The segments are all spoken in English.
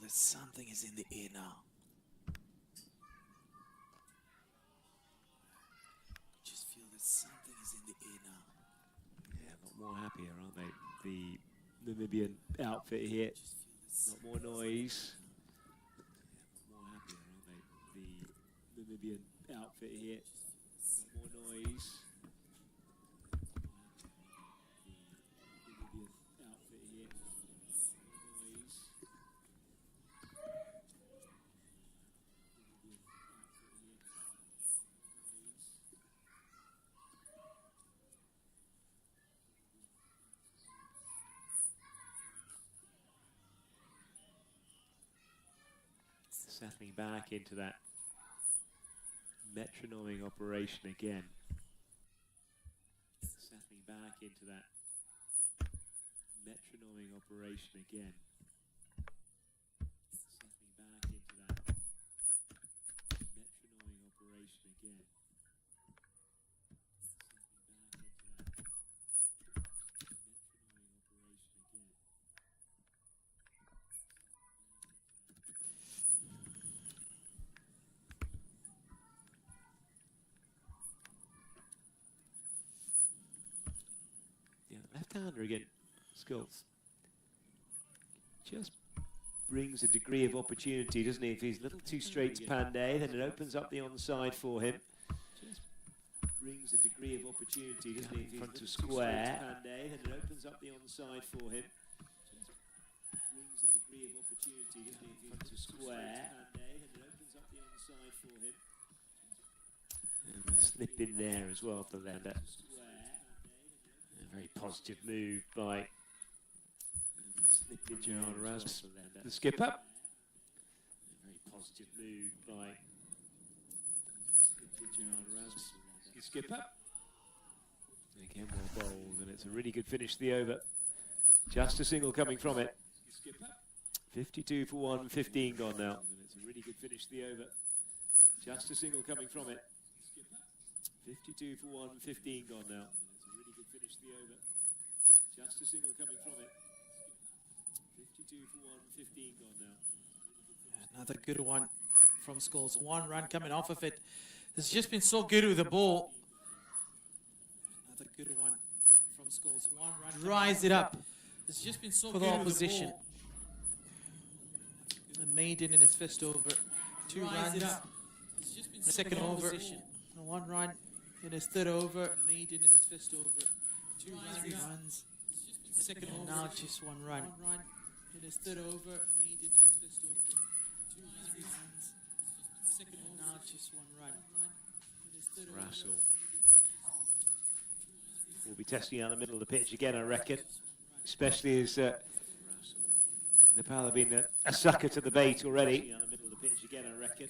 that something is in the air now. Just feel that something is in the air now. Yeah, a lot more happier, aren't they? The Namibian outfit here. A lot more noise. Yeah, a lot more happier, aren't they? The Namibian outfit here. A lot more noise. Settling back into that metronoming operation again. Settling back into that metronoming operation again. Settling back into that metronoming operation again. Left-hander again, Skulls. Just brings a degree of opportunity, doesn't he? If he's a little too straight to Pandey, then it opens up the onside for him. Just brings a degree of opportunity, doesn't he? If he's front of square. Pandey, then it opens up the onside for him. Just brings a degree of opportunity, doesn't he? If he's front of square. Pandey, then it opens up the onside for him. And a slip in there as well for Lander. A very positive move by Gerard Erasmus, the skipper. A very positive move by Gerard Erasmus, the skipper. Again, well bowled, and it's a really good finish to the over. Just a single coming from it. 52 for 1, 15 gone now. And it's a really good finish to the over. Just a single coming from it. 52 for 1, 15 gone now. Finish the over. Just a single coming from it. 52 for 1, 15 gone now. Another good one from Skulls. 1 run coming off of it. It's just been so good with the ball. Another good one from Skulls. 1 run. Dries it up. It's just been so good for the opposition. The maiden in his first over. 2 runs. Second over. 1 run in his third over. Maiden in his first over. 2 runs. Second over. Now just 1 run. In his third over. Maiden in his first over. 2 runs. Second over. Now just 1 run. In his third over. Russell will be testing out the middle of the pitch again, I reckon. Especially as Nepal have been a sucker to the bait already. Out the middle of the pitch again, I reckon.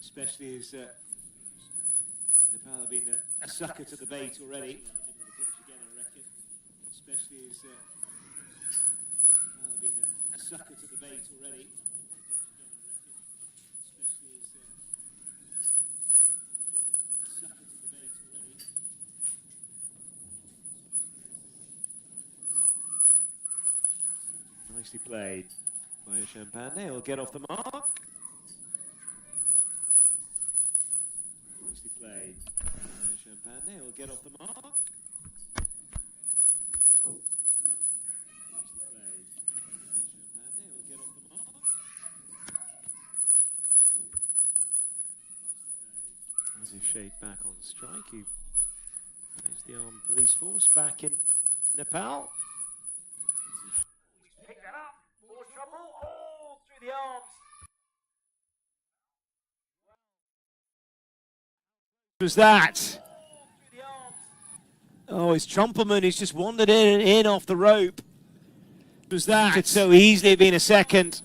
Especially as Nepal have been a sucker to the bait already. Especially as Nepal have been a sucker to the bait already. Especially as Nepal have been a sucker to the bait already. Nicely played by Champagne. They'll get off the mark. Nicely played by Champagne. They'll get off the mark. As if Shade back on strike, he plays the armed police force back in Nepal. Pick that up, more trouble, oh, through the arms. What was that? Oh, it's Trumpelman, he's just wandered in off the rope. What was that? Could so easily have been a second.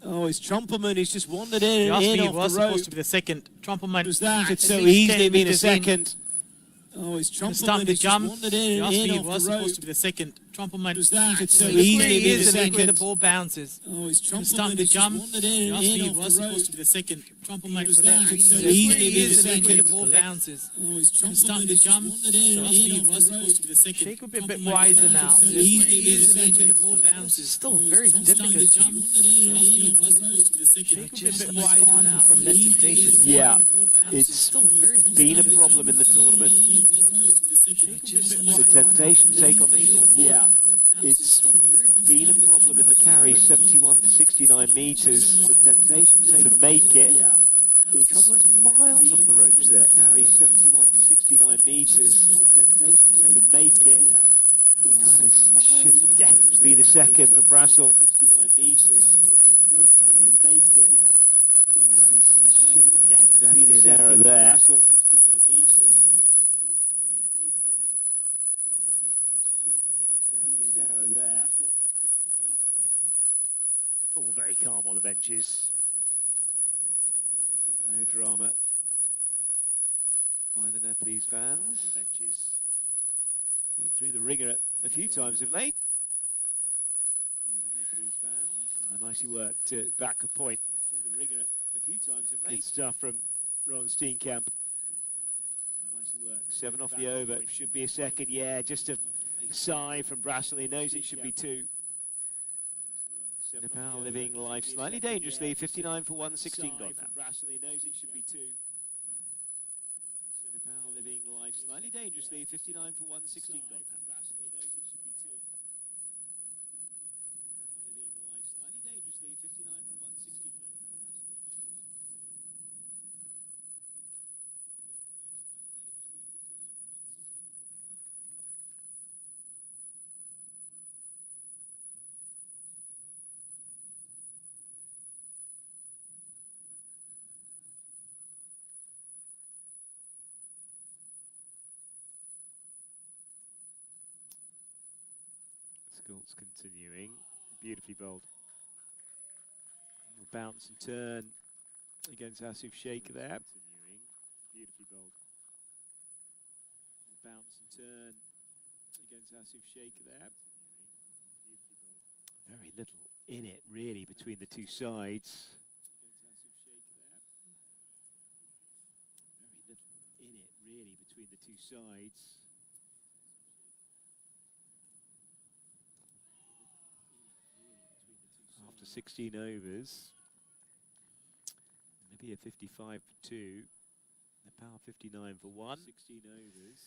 Oh, it's Trumpelman, he's just wandered in off the rope. Was supposed to be the second. Trumpelman. What was that? Could so easily have been a second. Oh, it's Trumpelman, he's just wandered in off the rope. Was supposed to be the second. Trumple might was that? it's So so easy. quickly He is the where the second. ball bounces. Oh, he's Start Trumple the jump. wandered in He off was the road. supposed to be the second. Trumple might was for that. that? So So easily he the is where second. the ball bounces. Oh, he's Trumple Start the jump. wandered in He off was the road. supposed to be the second. Shake would be a bit Trumple might wiser for that. now. So So he easily is the where second. the ball bounces. Still very Start difficult the to jump. He was supposed to be the second. Shake would be a Just bit like wiser on now now from that temptation. Yeah, it's Still very been a problem in the tournament. The temptation take on the short ball. Yeah, it's been a problem in the carry, 71 to 69 meters. The temptation take to make it. The trouble is miles off the ropes there. Carry 71 to 69 meters. The temptation take to make it. That is, should definitely be the second for Brassel. 69 meters. The temptation to make it. That is, should definitely be an error there. 69 meters. An error there. All very calm on the benches. No drama by the Nepalese fans. Been through the ringer a few times of late. By the Nepalese fans. Nicely worked to back a point. Through the ringer a few times of late. Good stuff from Ron Steenkamp. Nicely worked. 7 off the over. Should be a second. Yeah, just a sigh from Brassel. He knows it should be 2. Nepal living life slightly dangerously. 59 for 116 gone now. Brassel. He knows it should be 2. Nepal living life slightly dangerously. 59 for 116 gone now. Brassel. He knows it should be 2. Nepal living life slightly dangerously. 59 for 116 gone now. Skulls continuing, beautifully bowled. Bounce and turn against Asif Sheikh there. Continuing, beautifully bowled. Bounce and turn against Asif Sheikh there. Very little in it really between the two sides. Very little in it really between the two sides. After 16 overs, maybe a 55 for 2. Nepal 59 for 1. 16 overs.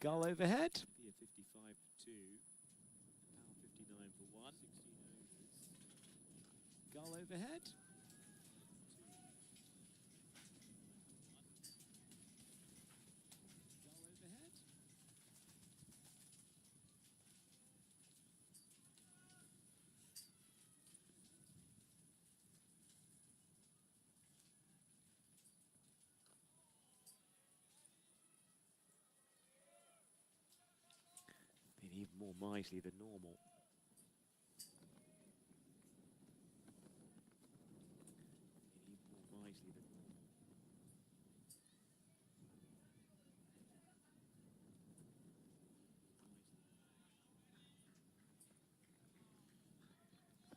Gull overhead. Maybe a 55 for 2. Nepal 59 for 1. 16 overs. Gull overhead. Even more miserly than normal. Even more miserly than normal.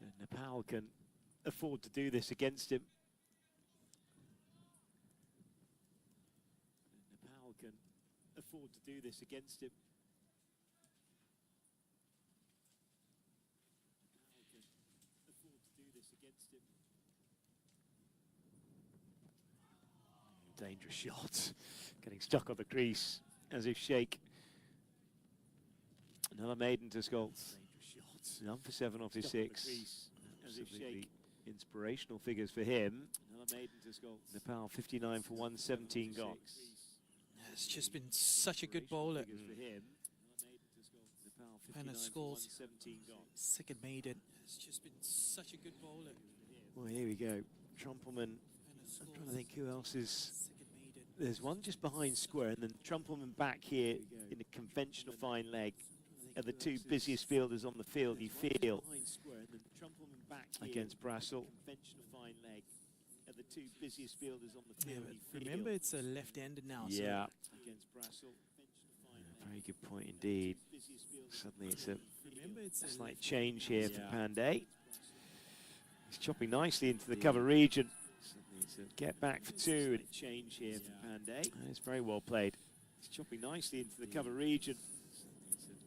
And Nepal can afford to do this against him. And Nepal can afford to do this against him. Dangerous shot, getting stuck on the crease as if Sheikh. Another maiden to Scholz. None for 7 off his 6. As if Sheikh. Inspirational figures for him. Another maiden to Scholz. Nepal 59 for 117 gone. It's just been such a good bowler. And a scores. Second maiden. It's just been such a good bowler. Well, here we go. Trumpleman. I'm trying to think who else is. There's one just behind square, and then Trumpleman back here in a conventional fine leg are the two busiest fielders on the field, you feel, against Brassel. Yeah, remember, it's a left-hander now. Yeah. So Very good point indeed. Suddenly it's a slight change here for Pandey. He's chopping nicely into the cover region. Get back for two and change here for Pandey. It's very well played. He's chopping nicely into the cover region.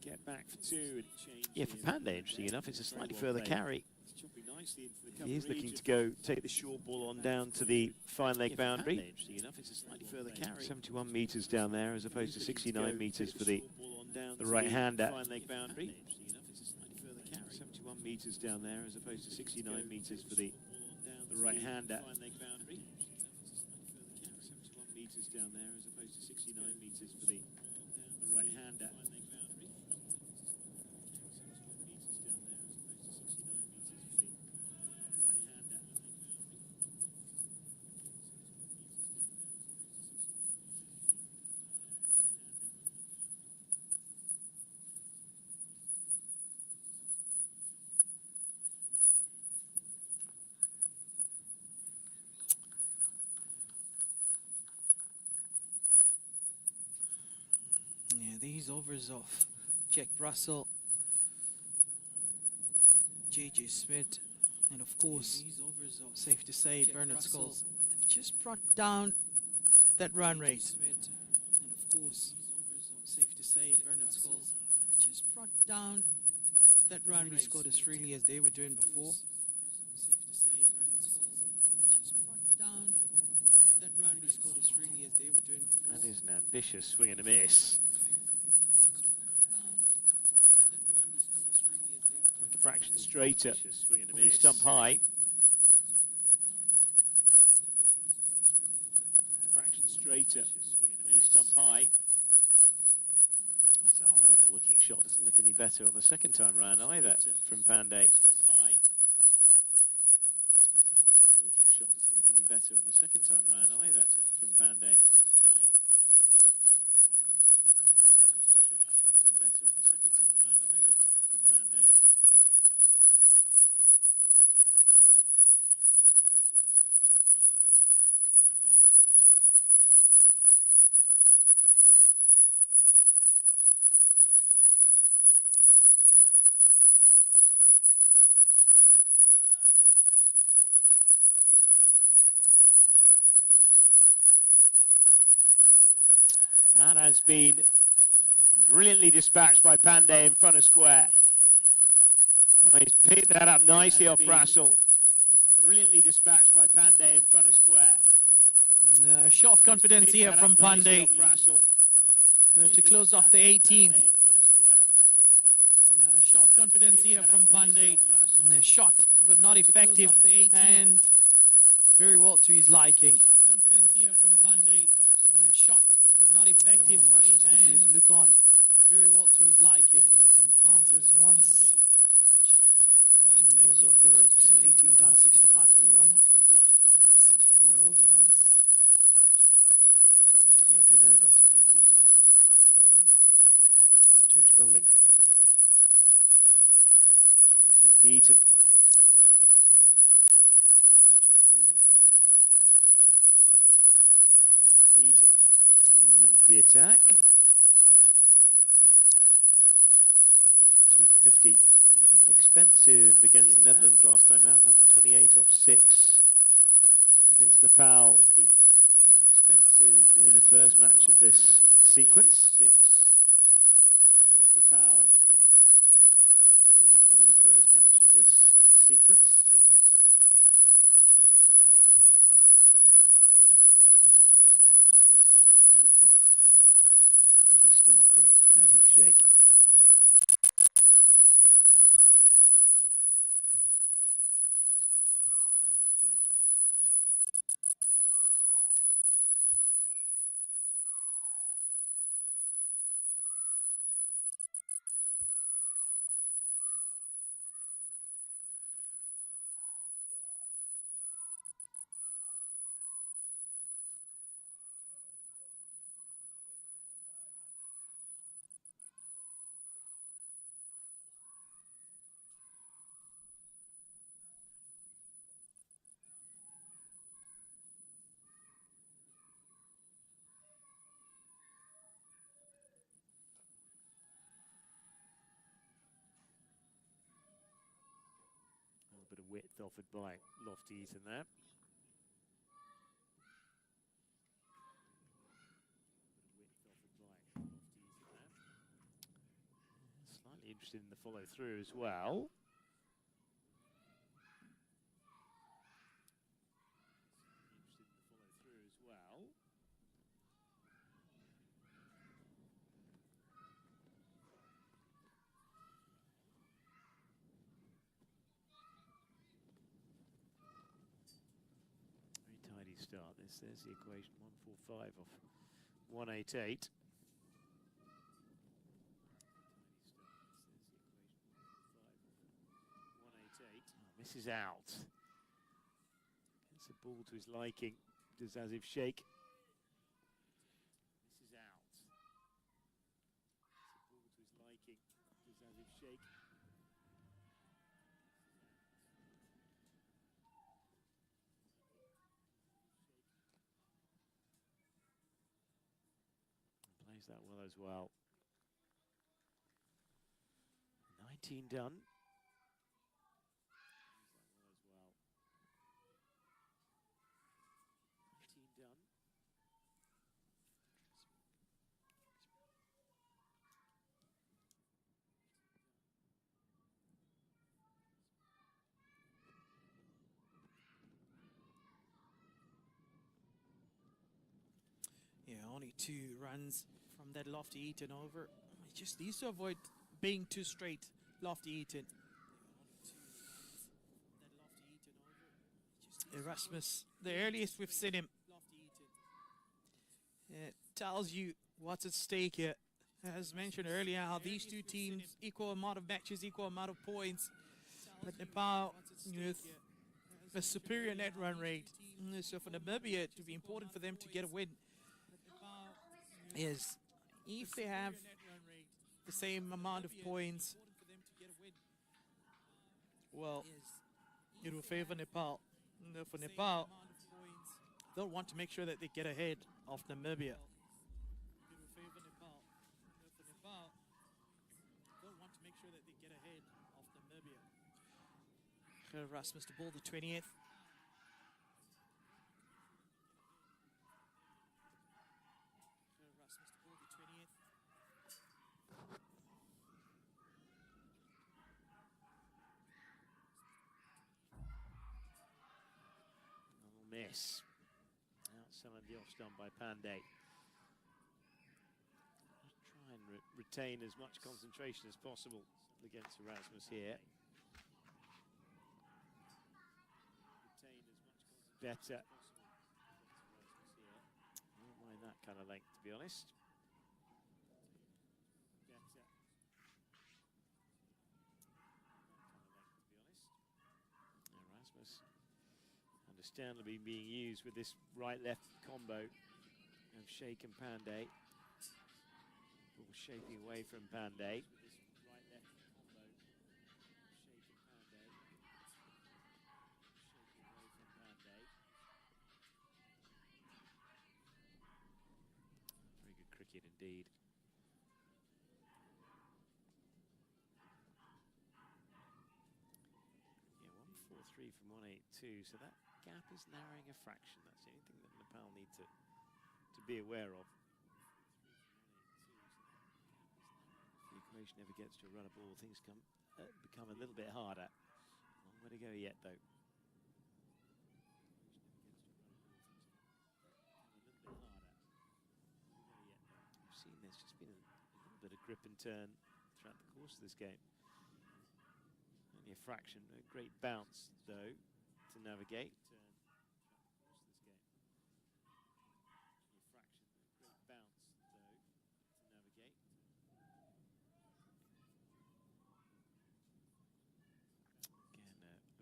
Get back for two and change. Yeah, for Pandey, interesting enough, it's a slightly further carry. He is looking to go take the short ball on down to the fine leg boundary. Interesting enough, it's a slightly further carry. 71 metres down there as opposed to 69 metres for the right-hander. Fine leg boundary. 71 metres down there as opposed to 69 metres for the right-hander. 71 metres down there as opposed to 69 metres for the right-hander. Yeah, these overs of Jack Russell, JJ Smith, and of course, safe to say, Bernard Scholes. They've just brought down that run rate. And of course, safe to say, Bernard Scholes. They've just brought down that run rate. Scored as freely as they were doing before. Safe to say, Bernard Scholes. They've just brought down that run rate. Scored as freely as they were doing before. That is an ambitious swing and a miss. A fraction straighter. Probably stump high. Fraction straighter. Probably stump high. That's a horrible looking shot. Doesn't look any better on the second time round either from Pandey. That's a horrible looking shot. Doesn't look any better on the second time round either from Pandey. Better on the second time round either from Pandey. That has been brilliantly dispatched by Pandey in front of square. Oh, he's picked that up nicely off Brassel. Brilliantly dispatched by Pandey in front of square. A shot of confidence here from Pandey to close off the 18th. A shot of confidence here from Pandey. Shot, but not effective, and very well to his liking. Shot, but not effective. All Rasmus can do is look on. Very well to his liking. As it bounces once and goes over the rope. So 18 down, 65 for one. 6 from that over. Yeah, good over. So 18 down, 65 for one. Might change bowling. Lofty Eaton. Change bowling. Lofty Eaton is into the attack. 2 for 50. A little expensive against the Netherlands last time out. Number 28 off 6 against Nepal. Expensive in the first match of this sequence. 6 against Nepal. Expensive in the first match of this sequence. 6 against Nepal. Expensive in the first match of this sequence. Nice start from Asif Sheikh. width offered by Lofty Eaton there. Slightly interested in the follow through as well. Very tidy start. There's the equation, 145 off 188. Misses out. Gets the ball to his liking. Does as if shake. Misses out. Gets the ball to his liking. Does as if shake. And plays that well as well. 19 done. Done. Yeah, only 2 runs from that Lofty Eaton over. He just needs to avoid being too straight, Lofty Eaton. Erasmus, the earliest we've seen him. It tells you what's at stake here. As mentioned earlier, how these two teams, equal amount of matches, equal amount of points. But Nepal with a superior net run rate. So for Namibia, to be important for them to get a win is if they have the same amount of points, well, it will favor Nepal. For Nepal, they'll want to make sure that they get ahead of Namibia. Erasmus to ball the 20th. Miss. Outside the off stump by Pandey. Try and retain as much concentration as possible against Erasmus here. Better. I don't mind that kind of length, to be honest. Erasmus understandably being used with this right-left combo of Sheikh and Pandey. Ball shaping away from Pandey. Very good cricket indeed. Yeah, 143 from 182, so that gap is narrowing a fraction. That's the only thing that Nepal need to be aware of. If the equation never gets to a run of ball, things become a little bit harder. Long way to go yet, though. We've seen there's just been a little bit of grip and turn throughout the course of this game. Only a fraction, a great bounce, though, to navigate.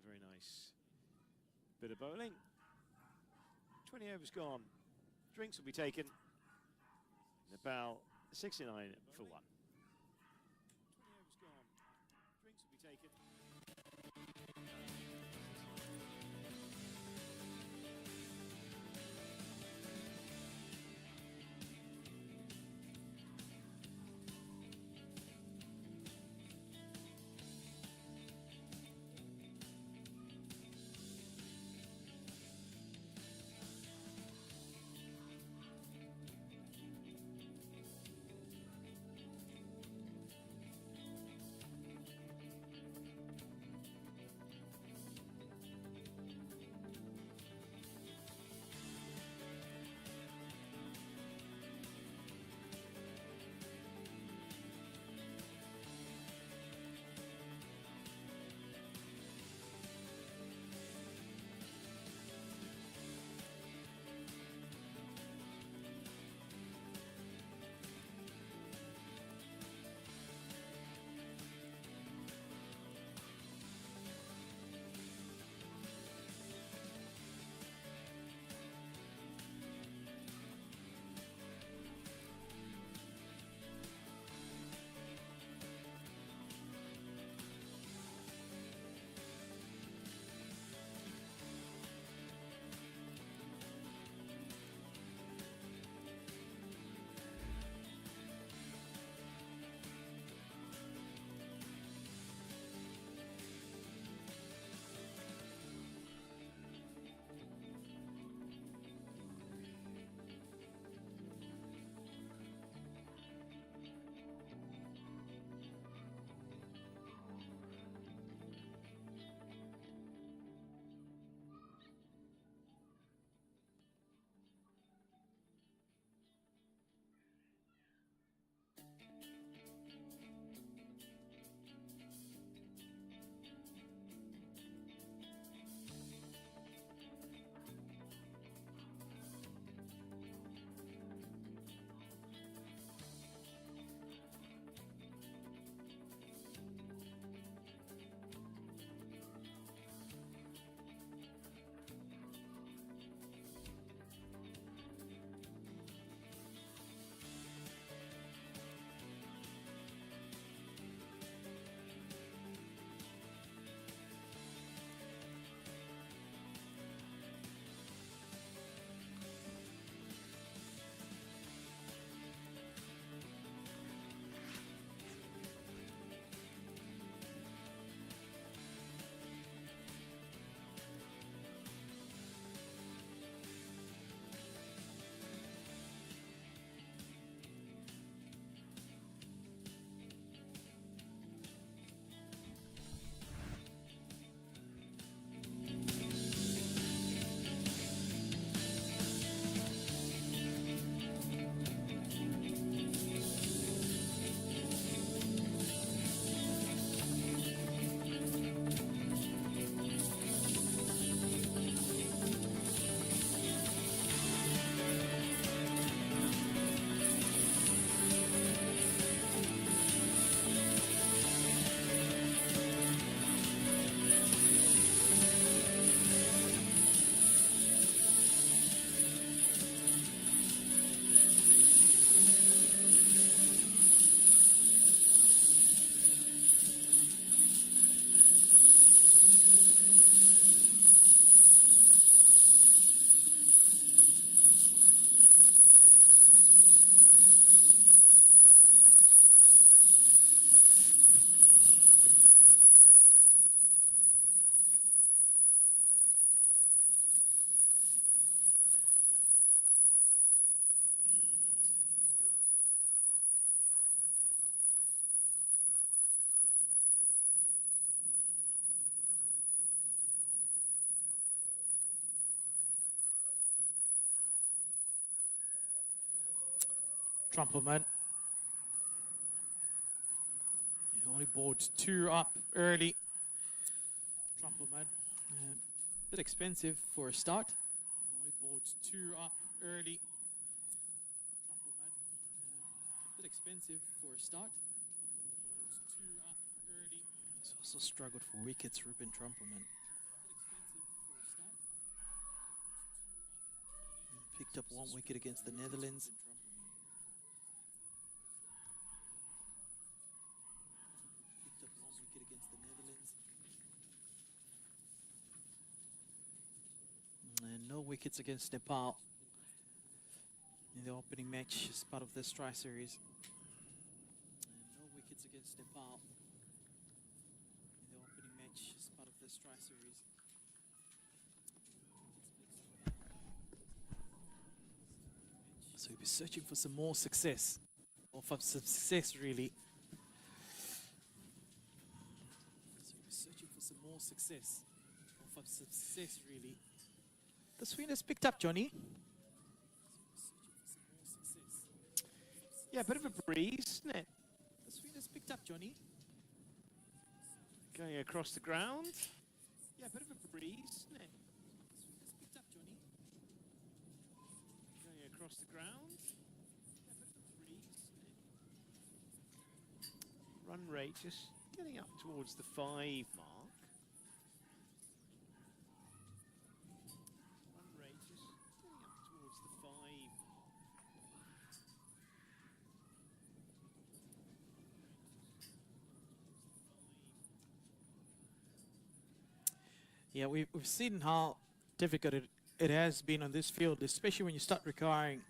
Very nice bit of bowling. 20 overs gone. Drinks will be taken. Nepal 69 for 1. 20 overs gone. Drinks will be taken. Trumpleman. He only boards 2 up early. Trumpleman. Bit expensive for a start. He only boards 2 up early. Trumpleman. Bit expensive for a start. Boards 2 up early. He's also struggled for wickets, Ruben Trumpleman. Picked up 1 wicket against the Netherlands. And no wickets against Nepal in the opening match as part of this tri-series. And no wickets against Nepal in the opening match as part of this tri-series. So he'll be searching for some more success, or for some success really. So he'll be searching for some more success, or for some success really. The swing has picked up, Johnny. Yeah, a bit of a breeze, isn't it? The swing has picked up, Johnny. Going across the ground. Yeah, a bit of a breeze, isn't it? The swing has picked up, Johnny. Going across the ground. Yeah, a bit of a breeze, isn't it? Run rate just getting up towards the 5 mark. Yeah, we've seen how difficult it has been on this field, especially when you start requiring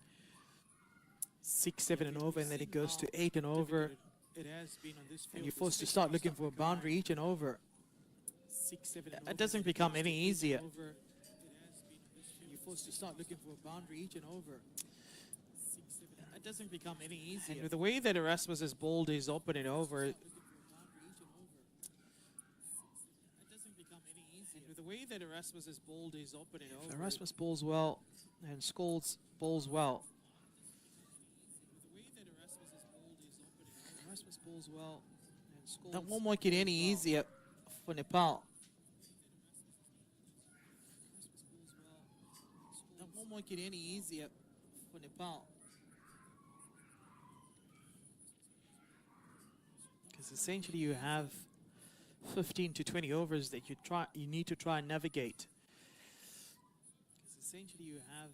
6, 7 and over, and then it goes to 8 and over. It has been on this field, and you're forced to start looking for a boundary each and over. 6, 7 and it doesn't become any easier. You're forced to start looking for a boundary each and over. It doesn't become any easier. And with the way that Erasmus has bowled his opening over, the way that Erasmus has bowled his opening over. Erasmus bowls well and Scholes bowls well. The way that Erasmus bowls well and Scholes. That won't make it any easier for Nepal. That won't make it any easier for Nepal. Because essentially you have 15 to 20 overs that you need to try and navigate. Because essentially you have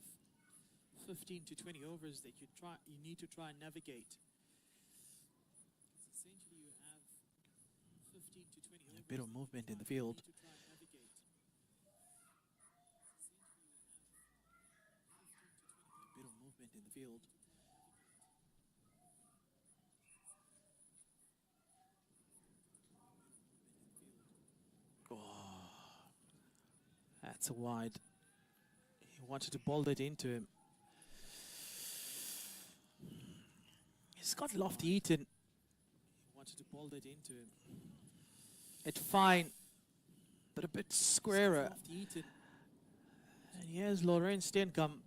15 to 20 overs that you need to try and navigate. Essentially you have 15 to 20 overs. A bit of movement in the field. A bit of movement in the field. That's a wide. He wanted to bowl it into him. He's got Lofty Eaton. He wanted to bowl it into him. It's fine, but a bit squarer. And here's Lawrence Steenkamp.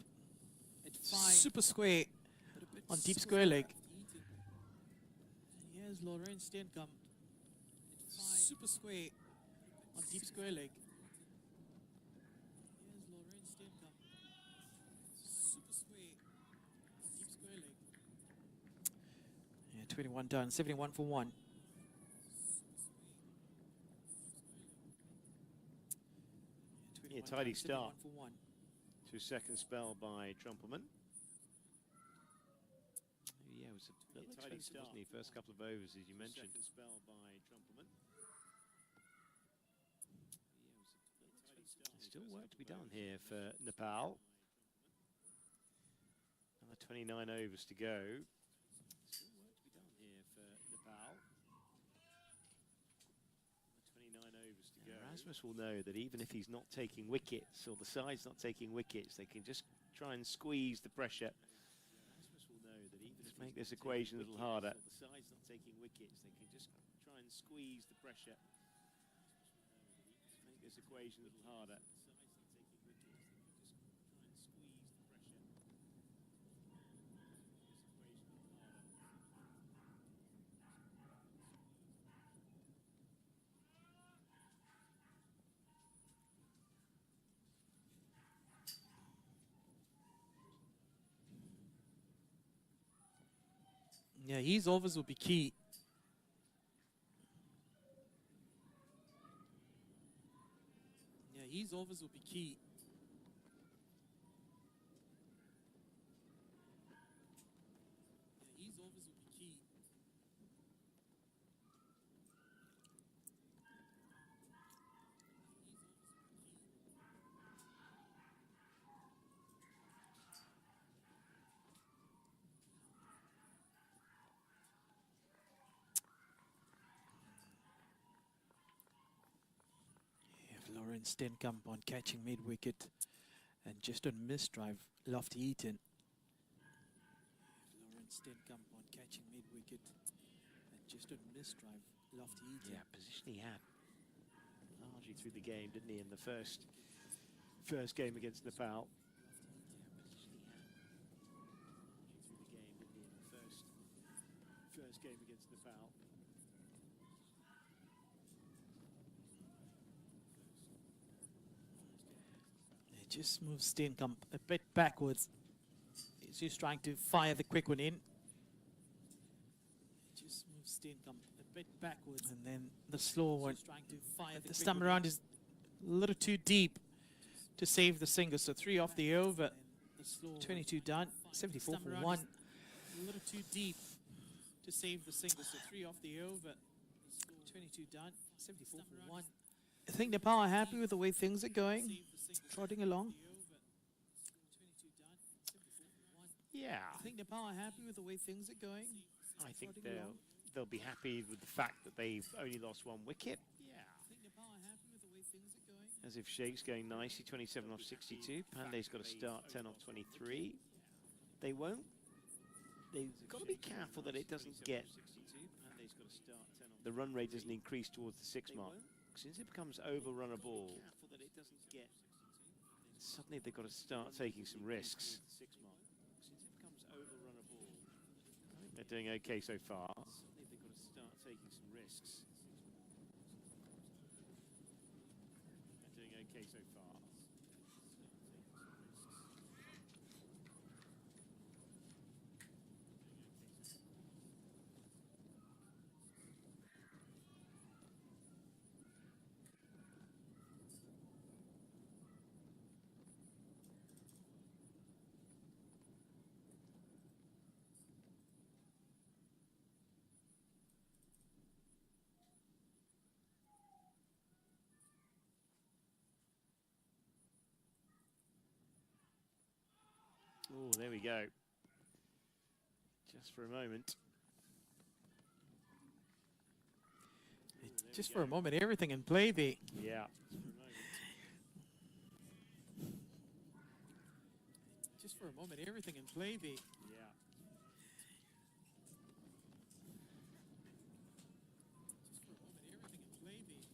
It's fine. Super square on deep square leg. And here's Lawrence Steenkamp. It's super square on deep square leg. Yeah, 21 done, 71 for 1. Yeah, tidy start to a second spell by Trumpleman. Yeah, it was a little expensive, wasn't he? First couple of overs, as you mentioned. Second spell by Trumpleman. There's still work to be done here for Nepal. Another 29 overs to go. Still work to be done here for Nepal. Another 29 overs to go. Erasmus will know that even if he's not taking wickets, or the side's not taking wickets, they can just try and squeeze the pressure. Erasmus will know that even if make this equation a little harder. The side's not taking wickets, they can just try and squeeze the pressure. Make this equation a little harder. Yeah, his overs will be key. Yeah, his overs will be key. Yeah, his overs will be key. Lawrence Stenkamp on catching mid-wicket and just on misdrive, Lofty Eaton. Lawrence Stenkamp on catching mid-wicket and just on misdrive, Lofty Eaton. Yeah, position he had largely through the game, didn't he, in the first game against Nepal. First game against Nepal. It just moves Stenkamp a bit backwards. He's just trying to fire the quick one in. It just moves Stenkamp a bit backwards. And then the slow one. Trying to fire this time around is a little too deep to save the single. So 3 off the over. 22 done. 74 for 1. A little too deep to save the single. So 3 off the over. 22 done. 74 for 1. I think Nepal are happy with the way things are going. Trotting along. Yeah. I think Nepal are happy with the way things are going. I think they'll be happy with the fact that they've only lost 1 wicket. Yeah. I think Nepal are happy with the way things are going. As if Shake's going nicely, 27 off 62. Pandey's got to start 10 off 23. They won't. They've got to be careful that it doesn't get. The run rate doesn't increase towards the 6 mark. Since it becomes overrun a ball, suddenly they've got to start taking some risks. I think they're doing okay so far. Oh, there we go. Just for a moment. Just for a moment, everything in play there. Yeah. Just for a moment, everything in play there. Yeah. Just for a moment, everything in play there.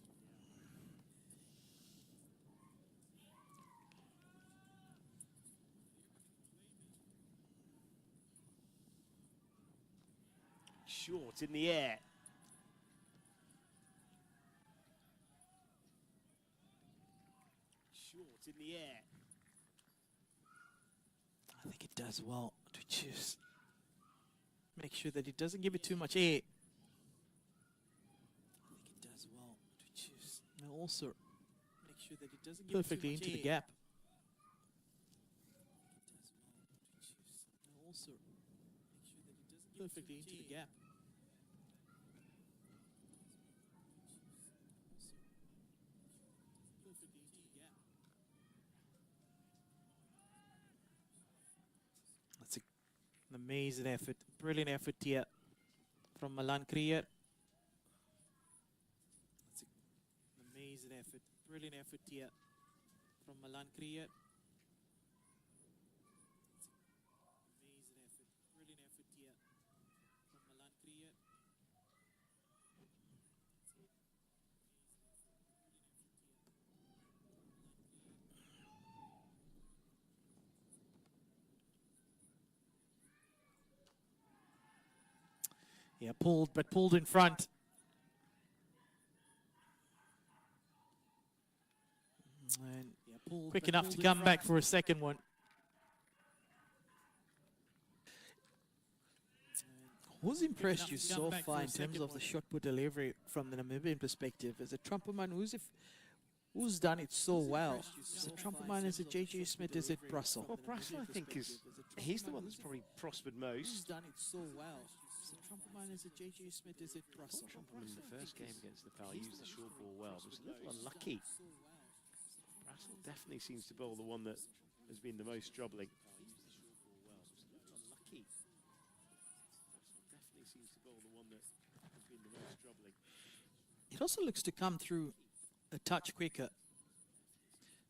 Short in the air. Short in the air. I think it does well to just make sure that it doesn't give it too much air. I think it does well to just also make sure that it doesn't give perfectly into the gap. Also make sure that it doesn't give perfectly into the gap. That's an amazing effort, brilliant effort here from Malan Krier. That's an amazing effort, brilliant effort here from Malan Krier. Amazing effort, brilliant effort here from Malan Krier. Yeah, pulled in front. And yeah, quick enough to come back for a second one. Who's impressed you so far in terms of the shot put delivery from the Namibian perspective? Is it Trumperman? Who's done it so well? Is it Trumperman? Is it JJ Smith? Is it Brussel? Well, Brussel, I think, he's the one that's probably prospered most. Who's done it so well? Is it Trumperman? Is it JJ Smith? Is it Brussel? Trumperman in the first game against the Pal used the short ball well, but was a little unlucky. Brussel definitely seems to bowl the one that has been the most troubling. It also looks to come through a touch quicker.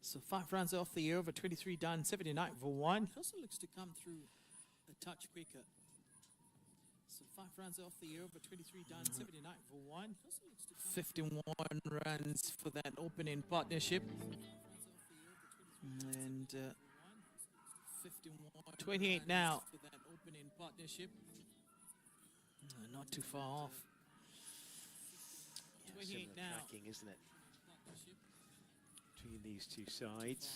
So 5 runs off the over, 23 done, 79 for 1. It also looks to come through a touch quicker. So 5 runs off the over, 23 done, 79 for 1. 51 runs for that opening partnership. And 28 now for that opening partnership. Not too far off. Yeah, similar tracking, isn't it? Between these two sides.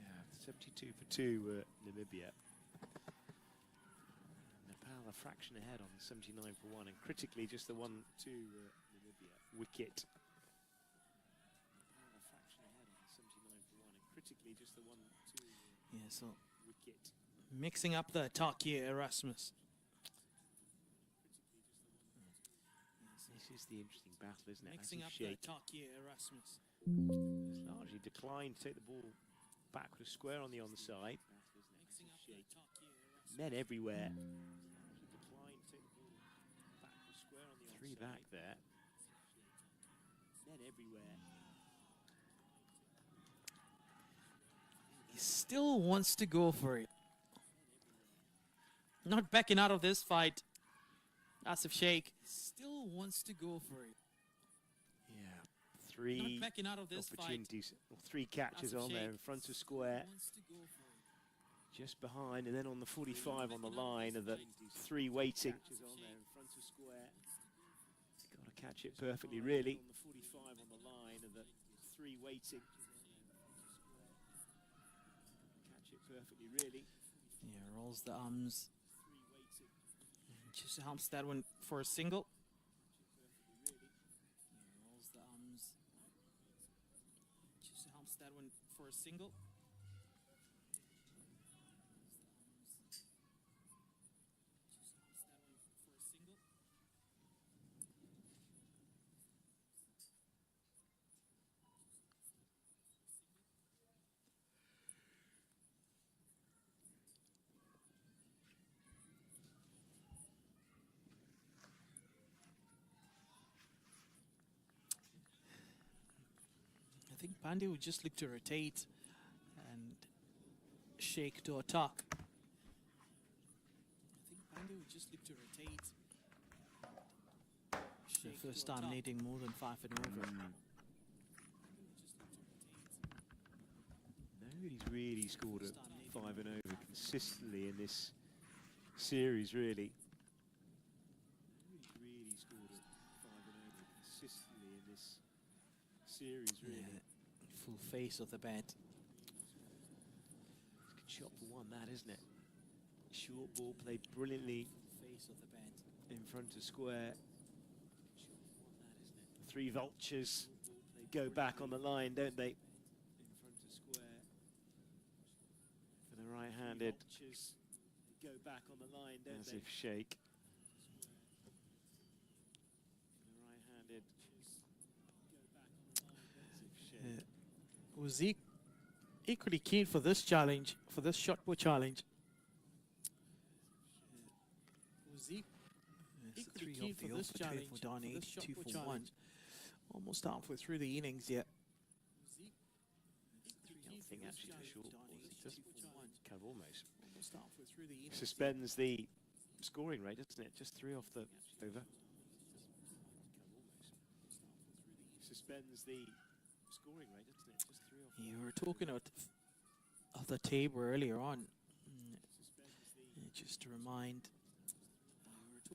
Yeah, 72 for 2 Namibia. Nepal a fraction ahead on 79 for 1, and critically just the 1-2 Namibia wicket. Critically just the 1-2 Yeah, so wicket. Mixing up the attack here, Erasmus. This is the interesting battle, isn't it? Mixing up the attack here, Erasmus. It's largely declined to take the ball back with a square on the onside. Men everywhere. Three back there. Men everywhere. He still wants to go for it. Not backing out of this fight. Asif Sheikh still wants to go for it. Yeah, 3 Not backing out of this opportunities, or 3 catches on there in front of square. Just behind, and then on the 45 on the line are the 3 waiting. Got to catch it perfectly, really. On the 45 on the line are the 3 waiting. Perfectly, really. Yeah, rolls the arms. Just humps that one for a single. Yeah, rolls the arms. Just humps that one for a single. I think Pandey would just look to rotate and Sheikh to attack. I think Pandey would just look to rotate. The first time needing more than 5 and over. Nobody's really scored a 5 and over consistently in this series, really. Nobody's really scored a 5 and over consistently in this series, really. Yeah. Full face of the bat. Good shot for 1, that, isn't it? Short ball played brilliantly. Face of the bat. In front of square. 3 vultures. They go back on the line, don't they? In front of square. For the right-handed. Go back on the line, don't they? Asif Sheikh. For the right-handed. Was equally keen for this challenge, for this shot put challenge. Was equally keen for this challenge, for Donny, 2 for 1. Almost halfway through the innings yet. 3-0 actually for short balls. It does kind of almost suspends the scoring rate, doesn't it? Just 3 off the over. Suspends the scoring rate, doesn't it? Just 3 off. You were talking of the table earlier on. Just to remind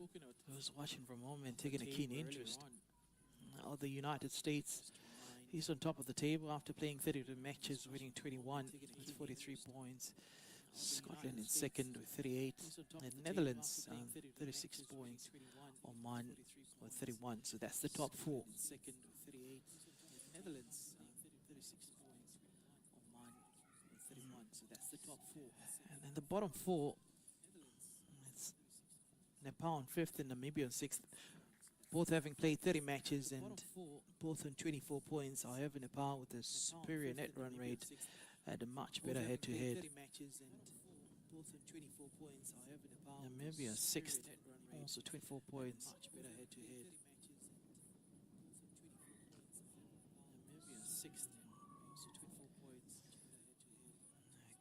I was watching from home and taking a keen interest. The United States, he's on top of the table after playing 32 matches, winning 21 with 43 points. Scotland in second with 38, and Netherlands 36 points. Oman with 31, so that's the top four. Second with 38, Netherlands 36 points. Oman with 31, so that's the top four. And then the bottom four, it's Nepal in fifth and Namibia in sixth. Both having played 30 matches and both on 24 points. However, Nepal with a superior net run rate had a much better head-to-head. Namibia sixth, also 24 points.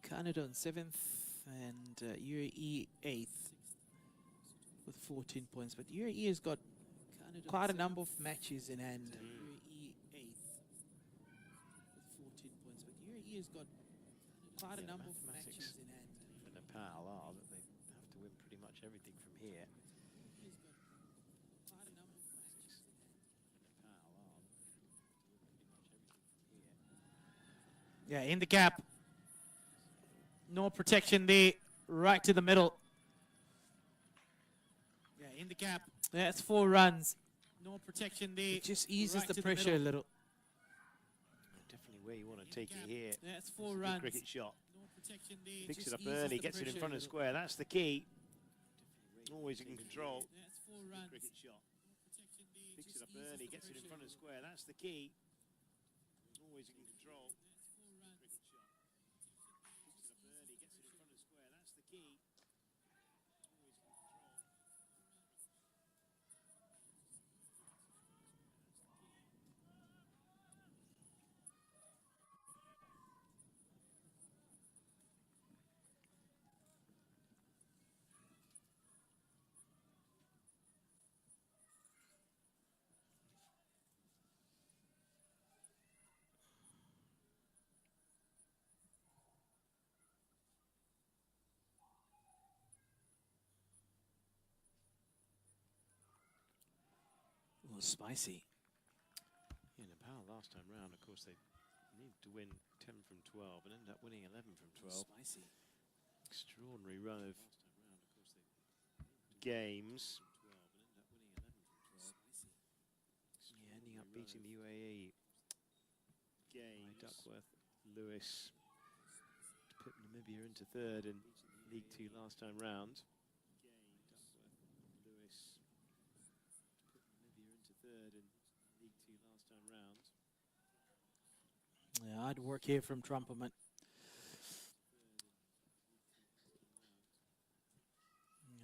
Canada in seventh and UAE eighth with 14 points. But UAE has got quite a number of matches in hand. UAE eighth with 14 points. But UAE has got quite a number of matches in hand. For Nepal are that they have to win pretty much everything from here. Yeah, in the gap. No protection there. Right to the middle. Yeah, in the gap. That's 4 runs. No protection there. It just eases the pressure a little. Definitely where you want to take it here. That's 4 runs. Cricket shot. No protection there. Picks it up early, gets it in front of square. That's the key. Always in control. That's 4 runs. Cricket shot. Picks it up early, gets it in front of square. That's the key. Always in control. Cricket shot. Picks it up early, gets it in front of square. That's the key. Spicy. Yeah, Nepal last time round, of course, they needed to win 10 from 12 and ended up winning 11 from 12. Spicy. Extraordinary run of games. Yeah, ending up beating the UAE. Duckworth, Lewis to put Namibia into third in League 2 last time round. Yeah, I'd work here from Trumperman.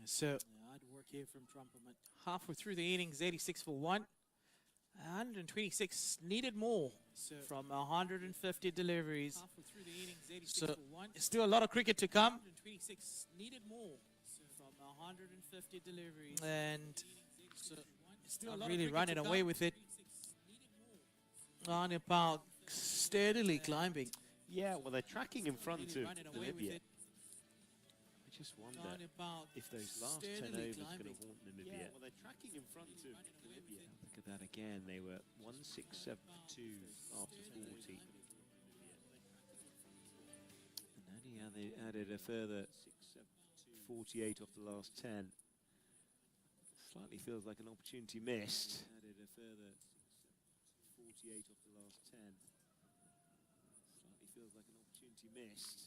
So, I'd work here from Trumperman. Halfway through the innings, 86 for 1. 126 needed more from 150 deliveries. So, still a lot of cricket to come. 126 needed more from 150 deliveries. And still not really running away with it. Nepal steadily climbing. Yeah, well, they're tracking in front of Namibia. I just wonder if those last 10 overs could have haunt Namibia. Yeah, well, they're tracking in front of Namibia. Look at that again. They were 1-6-7-2 after 40. And only they added a further 48 off the last 10. Slightly feels like an opportunity missed. Added a further 48 off the last 10. Slightly feels like an opportunity missed.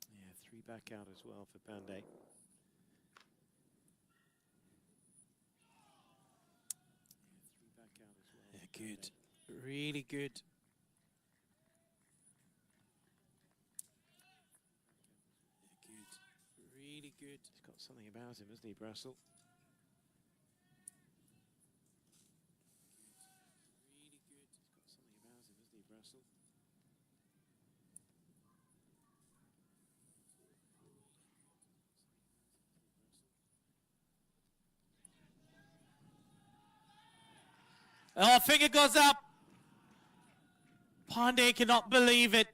Yeah, 3 back out as well for Pandey. Good, really good. Good, really good. He's got something about him, hasn't he, Brassel? Really good. He's got something about him, hasn't he, Brassel? Oh, finger goes up. Pandey cannot believe it.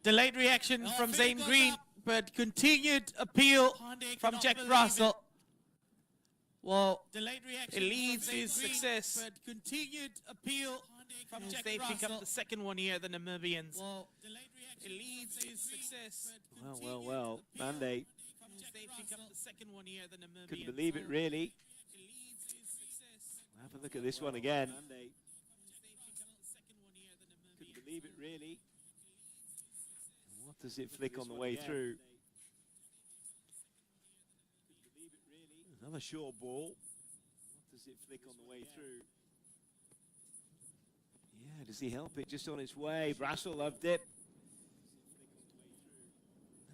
Delayed reaction from Zane Green, but continued appeal from Jack Russell. Well, it leads to success. But continued appeal from Jack Russell. They pick up the second one here, the Namibians. Well, it leads to success. Well. Pandey They pick up the second one here, the Namibians. couldn't believe it, really. Have a look at this one again. Couldn't believe it, really. What does it flick on the way through? Another short ball. What does it flick on the way through? Yeah, does he help it just on its way? Brassel loved it.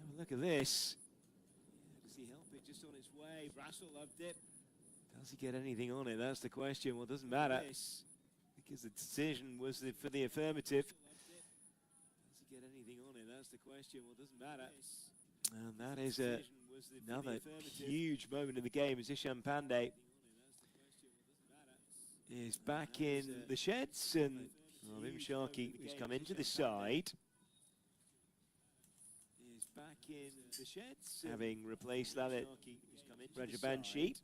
Have a look at this. Yeah, does he help it just on its way? Brassel loved it. Does he get anything on it? That's the question. Well, it doesn't matter because the decision was for the affirmative. Does he get anything on it? That's the question. Well, it doesn't matter. And that is another huge moment in the game as Isham Pandey is back in the sheds, and Im Sharkey has come into the side. Is back in the sheds, having replaced Lalit Rajabanshi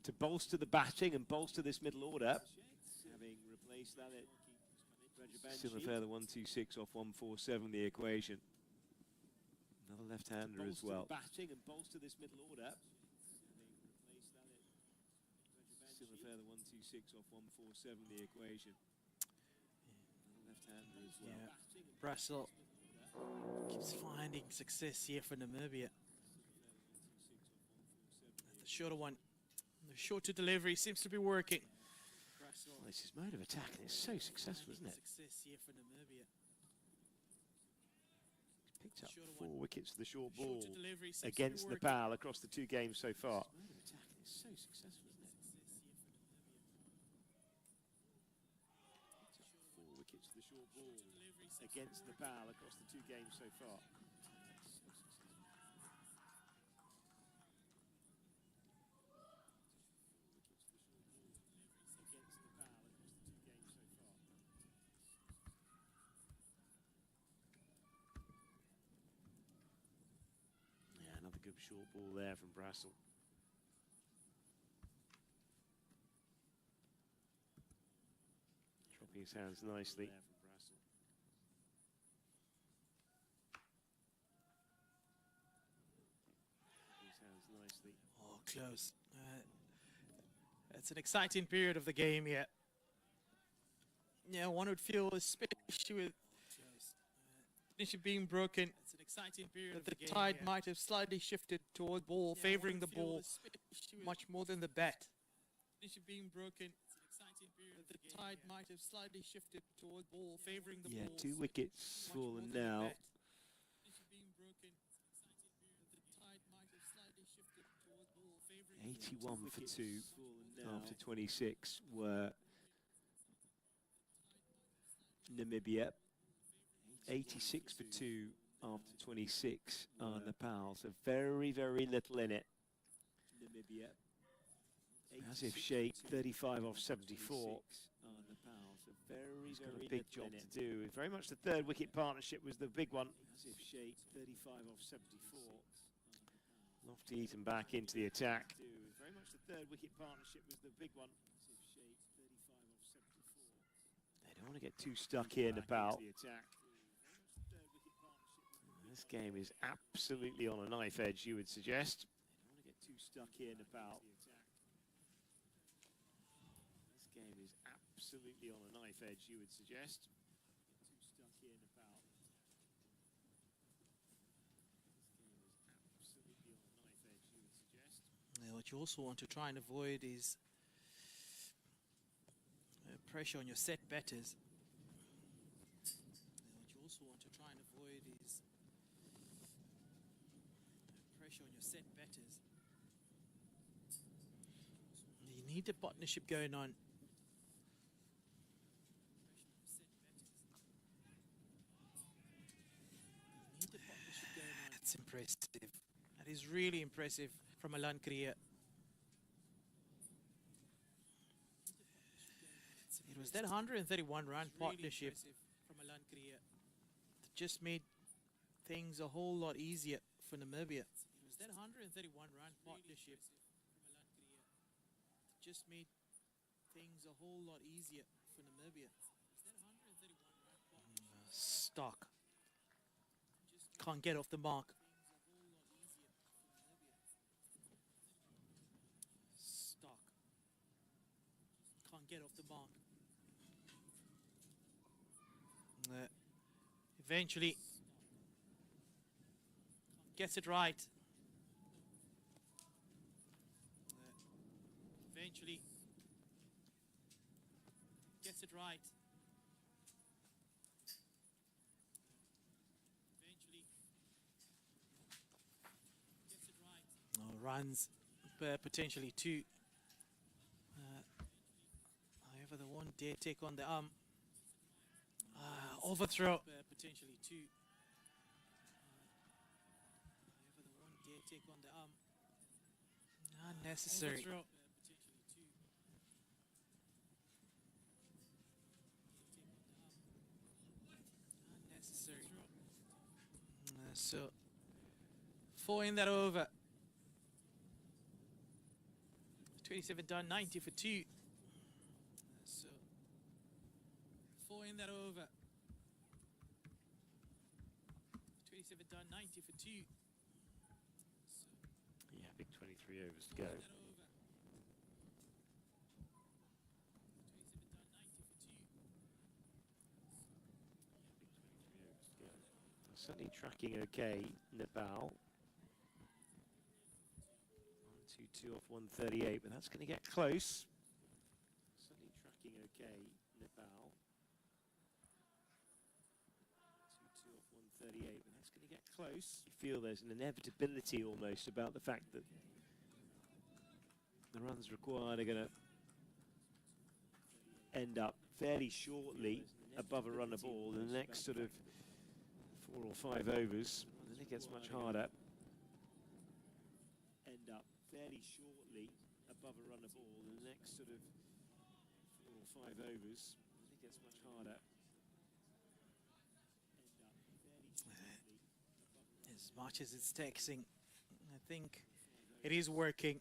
to bolster the batting and bolster this middle order. Having replaced Lalit Rajabanshi. Still a further 1-2-6 off 1-4-7 the equation. Another left-hander as well. Batting and bolster this middle order. Still a further 1-2-6 off 1-4-7 the equation. Another left-hander as well. Yeah. Brassel keeps finding success here for Namibia. The shorter one, the shorter delivery seems to be working. Well, this is mode of attack, and it's so successful, isn't it? Success here for Namibia. Picked up 4 wickets for the short ball against Nepal across the 2 games so far. It's so successful, isn't it? 4 wickets for the short ball against Nepal across the 2 games so far. Another good short ball there from Brassel. Dropping his hands nicely. Oh, close. It's an exciting period of the game yet. Yeah, one would feel, especially with finish being broken, it's an exciting period that the tide might have slightly shifted toward ball, favoring the ball much more than the bat. Finish being broken, it's an exciting period that the tide might have slightly shifted toward ball, favoring the ball. Yeah, 2 wickets fallen now. 81 for 2 after 26 were Namibia. 86 for 2 after 26 are Nepal, so very, very little in it. Namibia. As if Sheikh, 35 off 74. He's got a big job to do. Very much the 3rd wicket partnership was the big one. As if Sheikh, 35 off 74. Lofty Eaton back into the attack. Very much the 3rd wicket partnership was the big one. They don't want to get too stuck here, Nepal. This game is absolutely on a knife edge, you would suggest. They don't want to get too stuck here, Nepal. This game is absolutely on a knife edge, you would suggest. Too stuck here, Nepal. This game is absolutely on a knife edge, you would suggest. Yeah, what you also want to try and avoid is pressure on your set batters. What you also want to try and avoid is pressure on your set batters. You need a partnership going on. That's impressive. That is really impressive from Alan Kriya. That 131 run partnership from Alan Kriya just made things a whole lot easier for Namibia. It was that 131 run partnership from Alan Kriya just made things a whole lot easier for Namibia. Stock can't get off the mark. Stock can't get off the mark. Eventually gets it right. Eventually gets it right. Eventually gets it right. Runs potentially two. However, the one dare take on the arm. Overthrow. Potentially two. However, the one dare take on the arm. Unnecessary. Overthrow. Unnecessary. So, 4 in that over. 27 done, 90 for 2. So, 4 in that over. 27 done, 90 for 2. So, Yeah, big 23 overs to go. Certainly tracking okay, Nepal. 1-2-2 off 138, but that's going to get close. Certainly tracking okay, Nepal. 2-2 off 138, but that's going to get close. You feel there's an inevitability almost about the fact that the runs required are going to end up fairly shortly above a run of ball in the next sort of 4 or 5 overs, and then it gets much harder. End up fairly shortly above a run of ball in the next sort of 4 or 5 overs, and then it gets much harder. As much as it's taxing, I think it is working.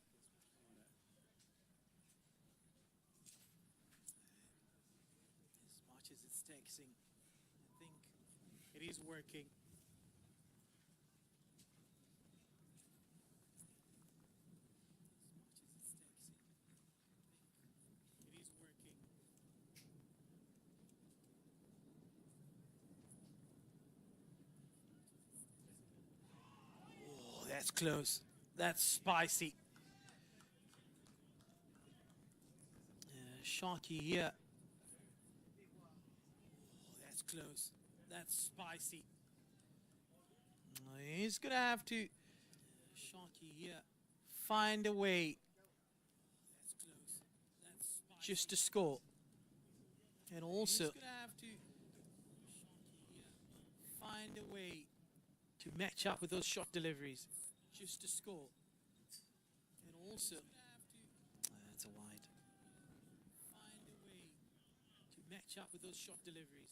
As much as it's taxing, I think it is working. It is working. Oh, that's close. That's spicy. Sharky here. Oh, that's close. That's spicy. He's gonna have to Sharky here find a way. That's close. That's spicy. Just to score. And also he's gonna have to Sharky here find a way to match up with those shot deliveries. Just to score. And also that's a wide. Find a way to match up with those shot deliveries.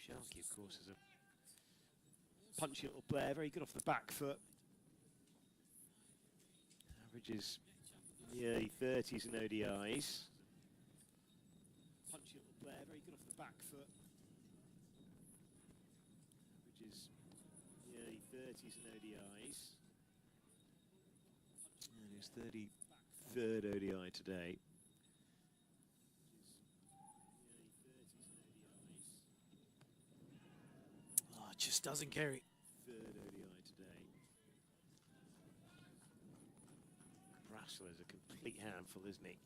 Sharky, of course, is a punchy little player, very good off the back foot. Averages in the early 30s in ODIs. Punchy little player, very good off the back foot. Averages in the early 30s in ODIs. And his 33rd ODI today. Just doesn't carry. 3rd ODI today. Brassel is a complete handful, isn't he?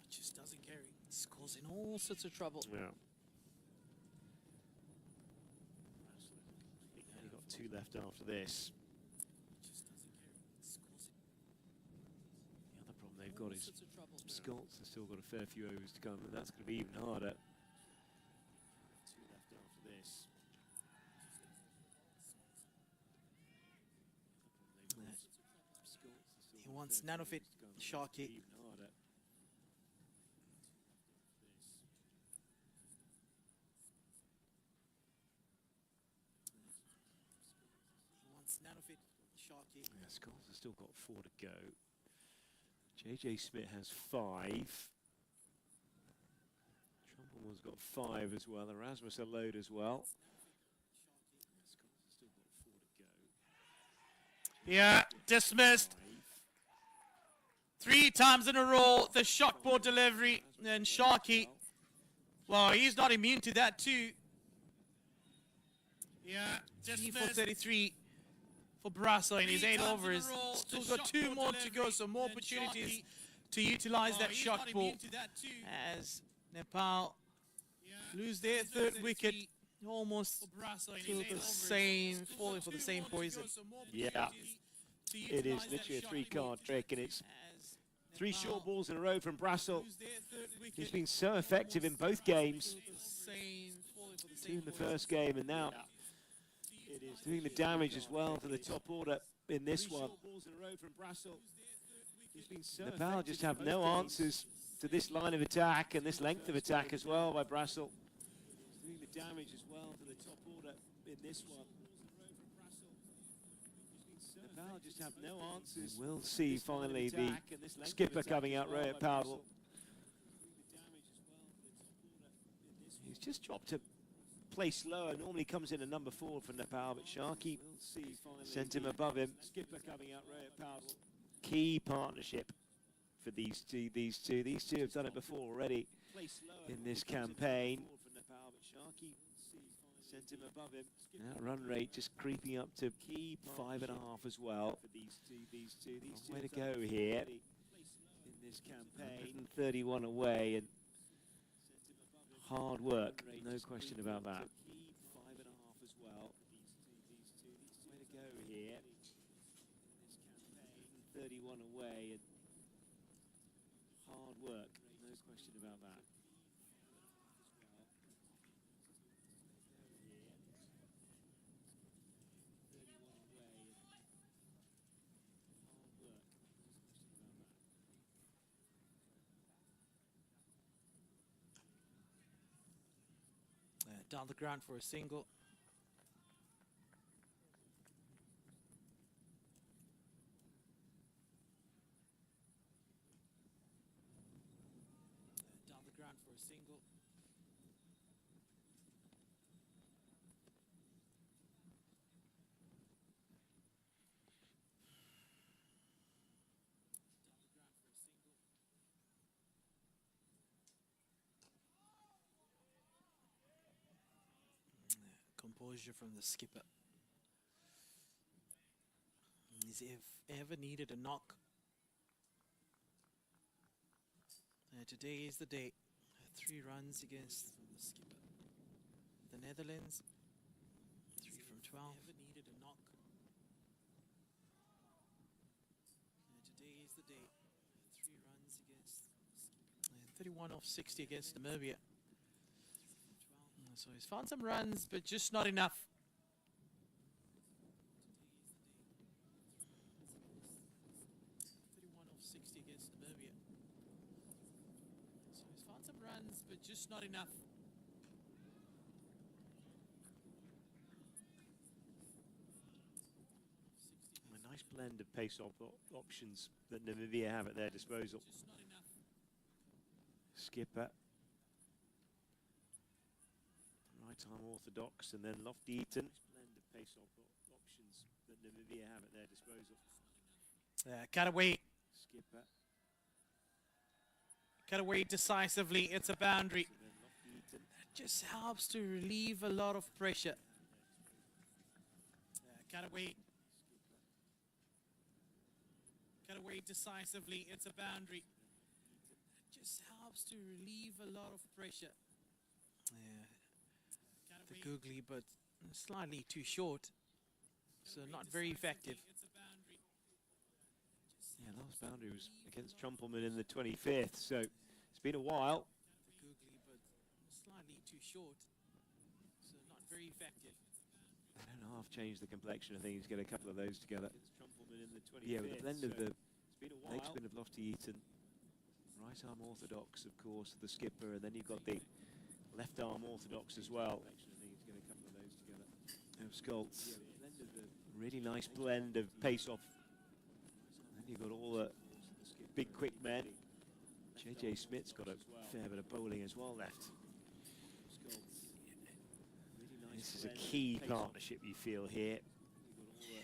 Just doesn't carry. It's causing all sorts of trouble. Yeah. Only got 2 left after this. Just doesn't carry. It's causing the other problem they've got is Scots have still got a fair few overs to come, and that's going to be even harder. 2 left after this. He wants none of it, Sharky. Yeah, Skulls have still got 4 to go. JJ Smith has 5. Trumpleman's got 5 as well. Erasmus a load as well. Skulls have still got 4 to go. Yeah, dismissed. 3 times in a row, the shockboard delivery. And Sharky, well, he's not immune to that too. Yeah, dismissed. 33 for Brasso in his 8 overs. Still got 2 more to go, so more opportunities to utilize that shockboard. As Nepal lose their 3rd wicket, almost to the same, falling for the same poison. Yeah, it is literally a 3-card trick, and it's 3 short balls in a row from Brassel. He's been so effective in both games. 2 in the first game, and now it is doing the damage as well to the top order in this one. Nepal just have no answers to this line of attack and this length of attack as well by Brassel. Doing the damage as well to the top order in this one. Nepal just have no answers. We'll see finally the skipper coming out, Rohit Powell. He's just dropped a place lower. Normally comes in a number 4 for Nepal, but Sharky sent him above him. Skipper coming out, Rohit Powell. Key partnership for these two. These two have done it before already in this campaign. Sent him above him. That run rate just creeping up to 5.5 as well. Way to go here in this campaign. 131 away, and hard work, no question about that. 5.5 as well. Way to go here in this campaign. 31 away, and hard work, no question about that. Down the ground for a single. Down the ground for a single. Composure from the skipper. He's ever needed a knock. Today is the day. 3 runs against the skipper. The Netherlands. 3 from 12. Ever needed a knock. Today is the day. 3 runs against the skipper. 31 off 60 against Namibia. So he's found some runs, but just not enough. 31 off 60 against Namibia. So he's found some runs, but just not enough. A nice blend of pace-off options that Namibia have at their disposal. Skipper. Right-arm orthodox, and then Lofty Eaton. Blend of pace-off options that Namibia have at their disposal. Cut away. Skipper. Cut away decisively. It's a boundary. That just helps to relieve a lot of pressure. Cut away. Cut away decisively. It's a boundary. That just helps to relieve a lot of pressure. The googly, but slightly too short, so not very effective. Yeah, last boundary was against Trumpleman in the 25th, so it's been a while. The googly, but slightly too short, so not very effective. They don't half change the complexion. I think he's got a couple of those together. Yeah, with the blend of the leg spin of Lofty Eaton, right arm orthodox, of course, the skipper, and then you've got the left arm orthodox as well. Of Skoltz. Really nice blend of pace-off. And you've got all the big, quick men. J.J. Smith's got a fair bit of bowling as well left. This is a key partnership, you feel here. Yeah,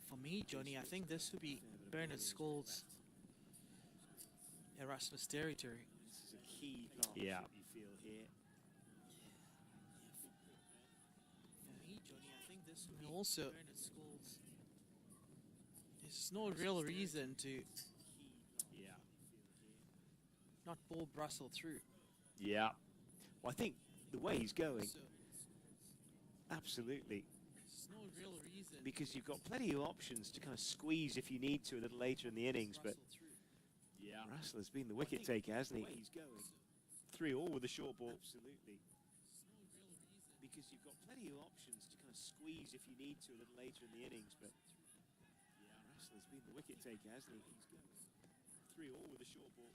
for me, Johnny, I think this would be Bernard Scholes' Erasmus territory. This is a key partnership, you feel here. For me, Johnny, I think this would be also Bernard Scholes. There's no real reason to not bowl Brussels through. Yeah. Well, I think the way he's going, absolutely. There's no real reason. Because you've got plenty of options to kind of squeeze if you need to a little later in the innings, but Russell has been the wicket taker, hasn't he? He's going 3-all with a short ball. Absolutely. Because you've got plenty of options to kind of squeeze if you need to a little later in the innings, but Russell has been the wicket taker, hasn't he? He's going 3-all with a short ball.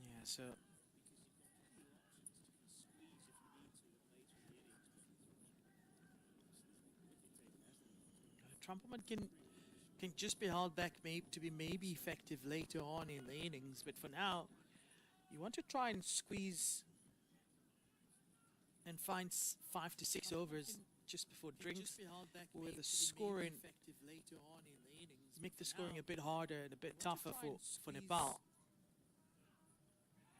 Yeah, so Trumpleman can just be held back to be maybe effective later on in the innings, but for now, you want to try and squeeze and find 5 to 6 overs just before drinks, where the scoring make the scoring a bit harder and a bit tougher for Nepal.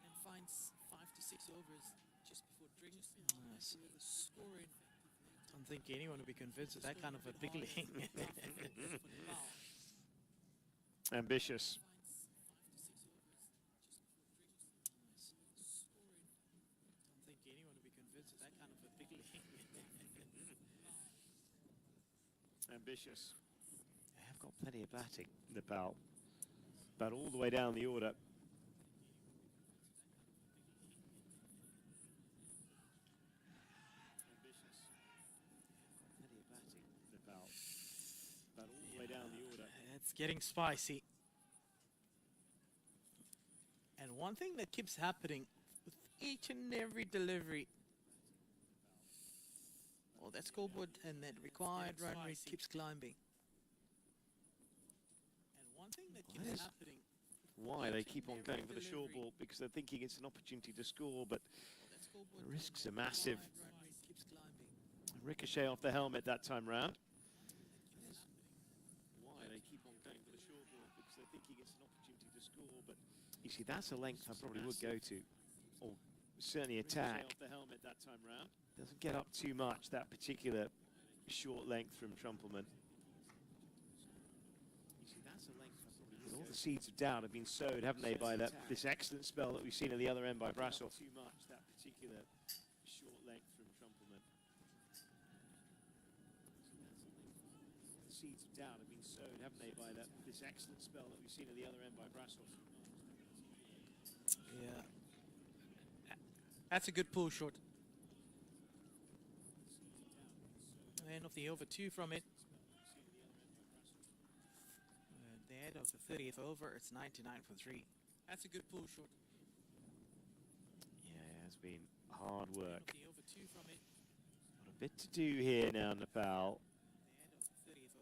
And find 5 to 6 overs just before drinks. I don't think anyone would be convinced of that kind of a big league. Ambitious. Ambitious. They have got plenty of batting, Nepal. But all the way down the order. Ambitious. Plenty of batting, Nepal. But all the way down the order. It's getting spicy. And one thing that keeps happening with each and every delivery, oh, that scoreboard and that required run rate keeps climbing. And one thing that keeps happening, why they keep on going for the short ball, because they're thinking it's an opportunity to score, but the risks are massive. Ricochet off the helmet that time round. Why they keep on going for the short ball, because they're thinking it's an opportunity to score, but you see, that's a length I probably would go to, or certainly attack. Off the helmet that time round. Doesn't get up too much, that particular short length from Trumpleman. You see, that's a length I probably would. All the seeds of doubt have been sowed, haven't they, by this excellent spell that we've seen at the other end by Brassel. Too much, that particular short length from Trumpleman. The seeds of doubt have been sowed, haven't they, by this excellent spell that we've seen at the other end by Brassel. yeah, that's a good pull shot. End of the over 2 from it. The end of the 30th over, it's 99 for 3. That's a good pull shot. Yeah, it has been hard work. The over 2 from it. Got a bit to do here now, Nepal. The end of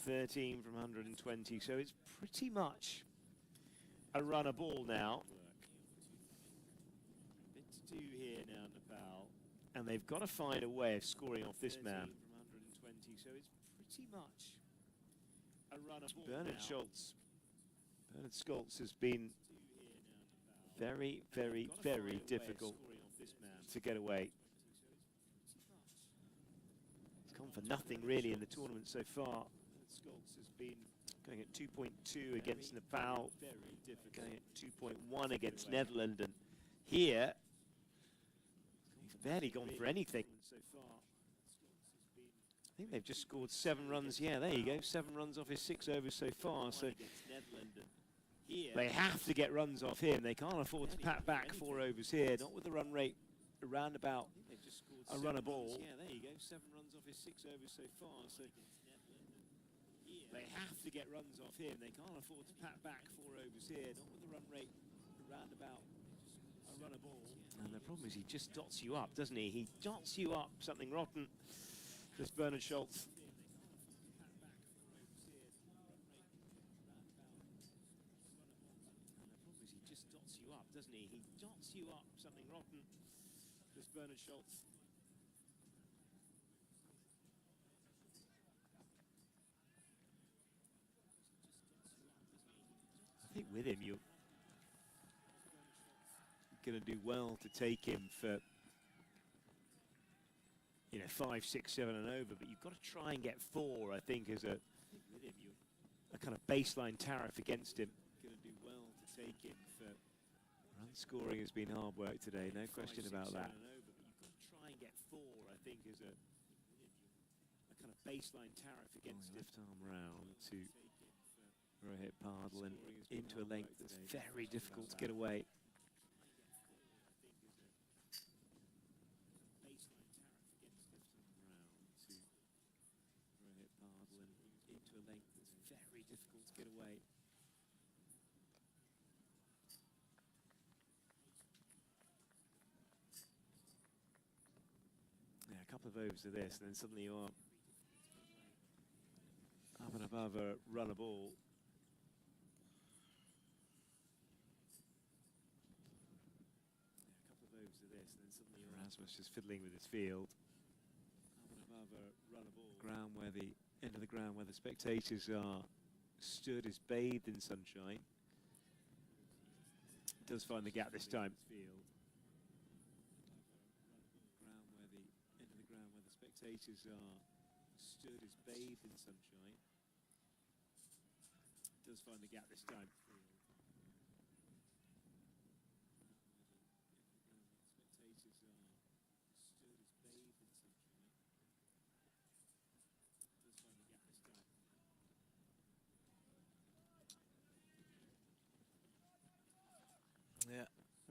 the 30th over, 113 from 120, so it's pretty much a runner ball now. A bit to do here now, Nepal. And they've got to find a way of scoring off this man. So it's pretty much a runner ball. Bernard Schultz has been very, very, very difficult to get away. He's gone for nothing really in the tournament so far. Schultz has been going at 2.2 against Nepal, going at 2.1 against Netherlands, and here he's barely gone for anything so far. I think they've just scored 7 runs. Yeah, there you go. 7 runs off his 6 overs so far. So they have to get runs off him. They can't afford to pat back 4 overs here. Not with the run rate around about a runner ball. Yeah, there you go. 7 runs off his 6 overs so far. So they have to get runs off him. They can't afford to pat back 4 overs here. Not with the run rate around about a runner ball. And the problem is he just dots you up, doesn't he? He dots you up something rotten. Does Bernard Schultz. He just dots you up, doesn't he? He dots you up, something rotten. Does Bernard Schultz. I think with him, you're going to do well to take him for, you know, 5, 6, 7 and over, but you've got to try and get 4, I think, as a kind of baseline tariff against him. Going to do well to take him for. Run scoring has been hard work today, no question about that. But you've got to try and get 4, I think, as a kind of baseline tariff against left arm round to Rohit Pardal and into a length that's very difficult to get away. Very difficult to get away. Yeah, a couple of overs of this, and then suddenly you are up and above a run a ball. Yeah, a couple of overs of this, and then suddenly you're Erasmus just fiddling with his field. Up and above a run a ball. Ground where the end of the ground where the spectators are stood is bathed in sunshine. Does find the gap this time. Ground where the end of the ground where the spectators are stood is bathed in sunshine. Does find the gap this time. Yeah,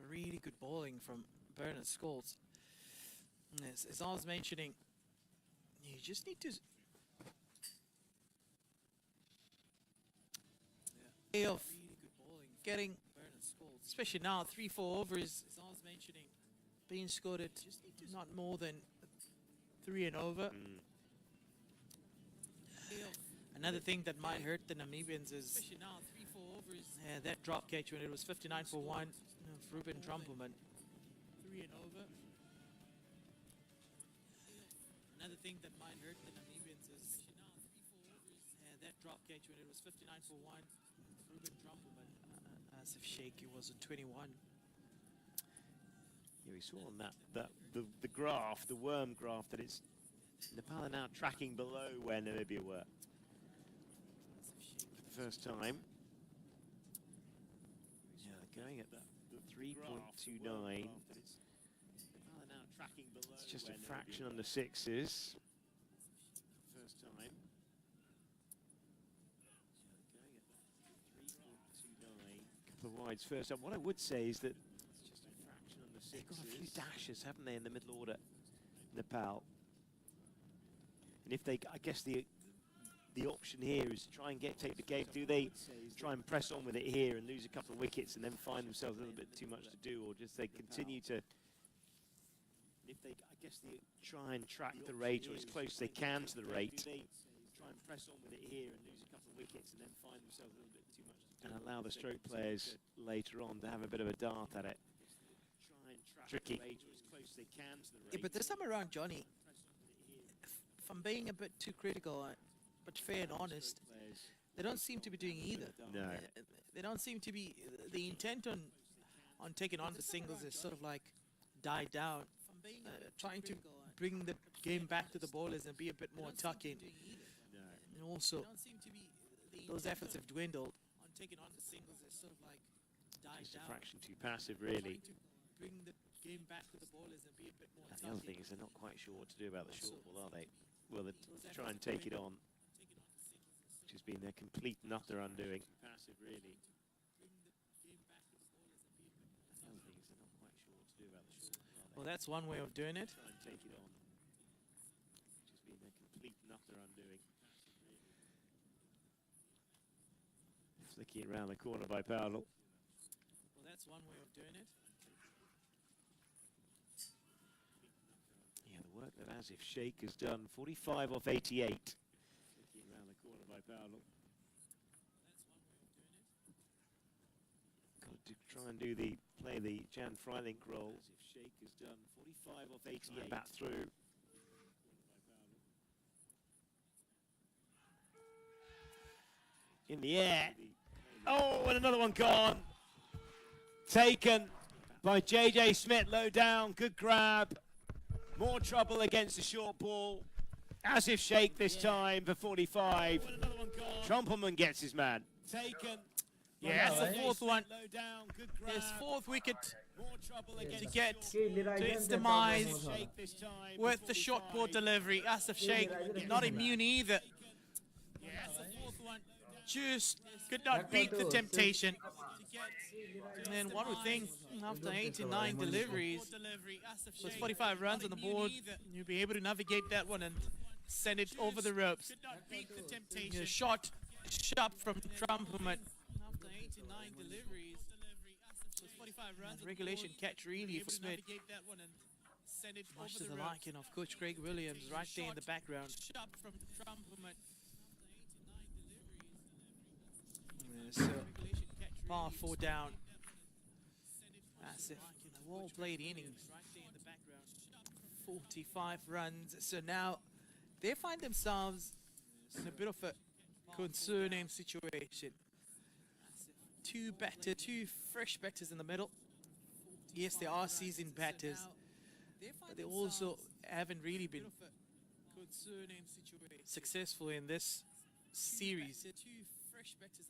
really good bowling from Bernard Schultz. As I was mentioning, you just need to way of getting, especially now 3-4 overs. As I was mentioning, being scored at not more than 3 and over. Another thing that might hurt the Namibians is that drop catch when it was 59 for 1 of Ruben Trumpelman. 3 and over. Another thing that might hurt the Namibians is that drop catch when it was 59 for 1 of Ruben Trumpelman. As if Shaky was a 21. Yeah, we saw on the graph, the worm graph, that it's Nepal are now tracking below where Namibia were for the first time. Yeah, going at the 3.29. It's just a fraction under 6s. First time. Couple of wides first up. What I would say is that it's just a fraction under 6s. They've got a few dashes, haven't they, in the middle order, Nepal. And if they, I guess the option here is to try and take the game. Do they try and press on with it here and lose a couple of wickets and then find themselves a little bit too much to do, or just they continue to? If they, I guess they try and track the rate, or as close as they can to the rate. Try and press on with it here and lose a couple of wickets and then find themselves a little bit too much to do, and allow the stroke players later on to have a bit of a dart at it. Tricky. Yeah, but this time around, Johnny, if I'm being a bit too critical, but fair and honest, they don't seem to be doing either. No. They don't seem to be, the intent on taking on the singles is sort of like died down. Trying to bring the game back to the bowlers and be a bit more tuck-in. And also, those efforts have dwindled. On taking on the singles is sort of like died Just down. a fraction too passive, really. Bring the game back to the bowlers and be a bit more And the other thing is they're not quite sure what to do about the short ball, are they? Well, they try and take it on, which has been their complete and utter undoing. Passive, really. The other thing is they're not quite sure what to do about the short ball, are they? Well, that's one way of doing it. Try and take it on, which has been their complete and utter undoing. Flicking it around the corner by Pardal. Well, that's one way of doing it. Yeah, the work that As If Sheikh has done, 45 off 88. Around the corner by Paolo. Got to try and play the Jan Freilink role. As If Sheikh has done, 45 off 88. Back through. In the air. Oh, and another one gone. Taken by JJ Smith, low down, good grab. More trouble against the short ball. As If Sheikh this time for 45. Trumpelman gets his man. Taken. Yes, the fourth one. His fourth wicket to get to his demise with the short ball delivery. As If Sheikh not immune either. Just could not beat the temptation. And then one would think after 89 deliveries, with 45 runs on the board, you'll be able to navigate that one and send it over the ropes. A shot sharp from Trumpelman. After 89 deliveries, with 45 runs, regulation catch really for Smith. Much to the liking of Coach Craig Williams right there in the background. So, par 4 down. Massive. Well played innings. 45 runs. So now they find themselves in a bit of a concerning situation. Two fresh batters in the middle. Yes, they are seasoned batters, but they also haven't really been successful in this series.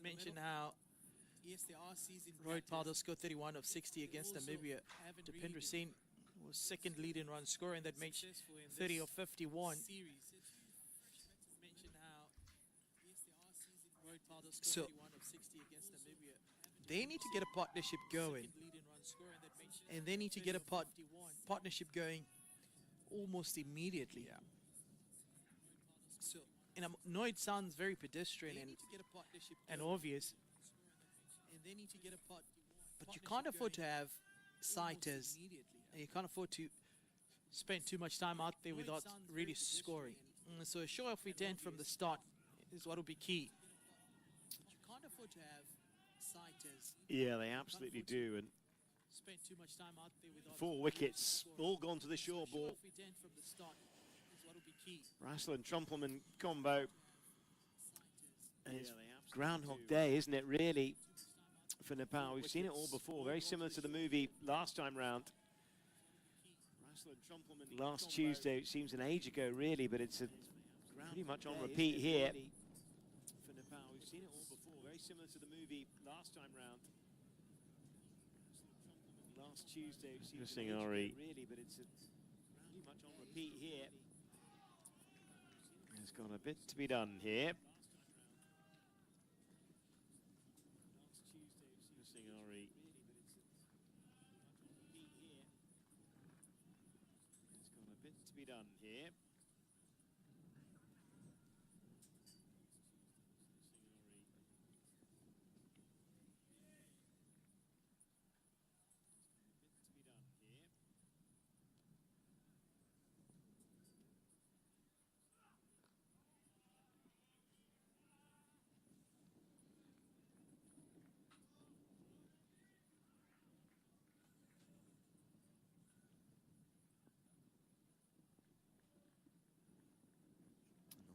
Mention how Rohit Patil scored 31 of 60 against Namibia. Dipendra Singh was second lead in run scorer in that match, 30 of 51. So they need to get a partnership going, and they need to get a partnership going almost immediately. So, and I know it sounds very pedestrian and obvious, but you can't afford to have sighters, and you can't afford to spend too much time out there without really scoring. So a show of intent from the start is what will be key. Yeah, they absolutely do. And 4 wickets, all gone to the short ball. Russell and Trumpelman combo. And it's Groundhog Day, isn't it, really, for Nepal? We've seen it all before, very similar to the movie last time round. Last Tuesday, it seems an age ago, really, but it's pretty much on repeat here. For Nepal, we've seen it all before, very similar to the movie last time round. Last Tuesday, it seems an age ago, really, but it's pretty much on repeat here. There's got a bit to be done here. Done here.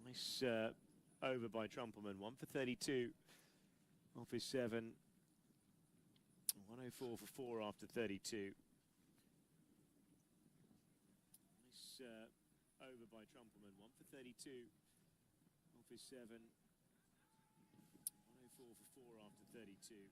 Nice over by Trumpelman, 1 for 32 off his 7. 104 for 4 after 32. Nice over by Trumpelman, 1 for 32 off his 7. 104 for 4 after 32.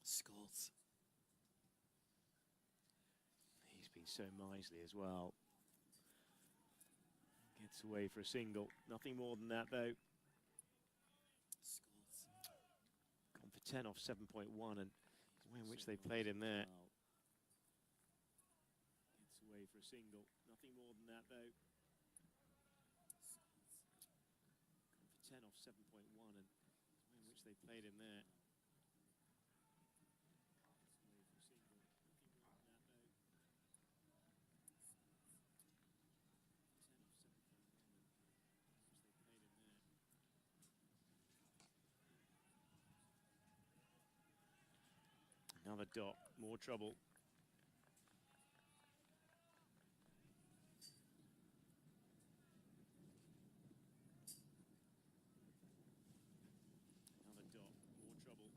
Skulls. He's been so miserly as well. Gets away for a single. Nothing more than that, though. Skulls. Gone for 10 off 7.1 and The way in which they played him there. Gets away for a single. Nothing more than that, though. Gone for 10 off 7.1, and the way in which they played him there. Another dot, more trouble. Another dot, more trouble.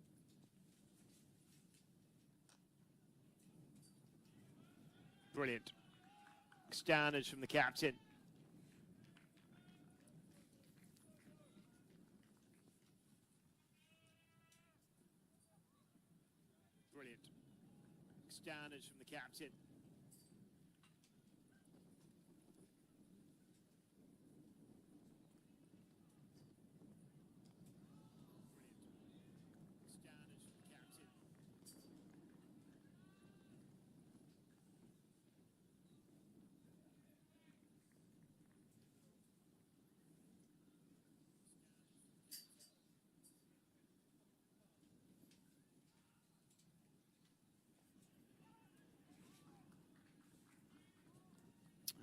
Brilliant. Standards from the captain. Brilliant. Standards from the captain.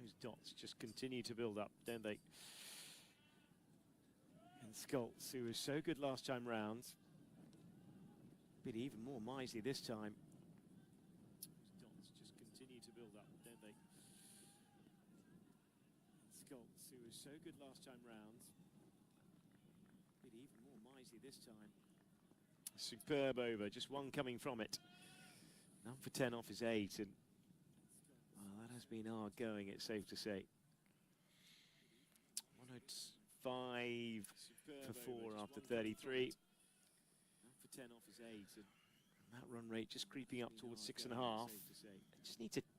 Those dots just continue to build up, don't they? And Skoltz, who was so good last time round, bit even more miserly this time. Those dots just continue to build up, don't they? And Skoltz, who was so good last time round, bit even more miserly this time. Superb over, just one coming from it. 9 for 10 off his 8, and well, that has been hard going, it's safe to say. 105 for 4 after 33. 9 for 10 off his 8, and that run rate just creeping up towards 6.5. They just need to kind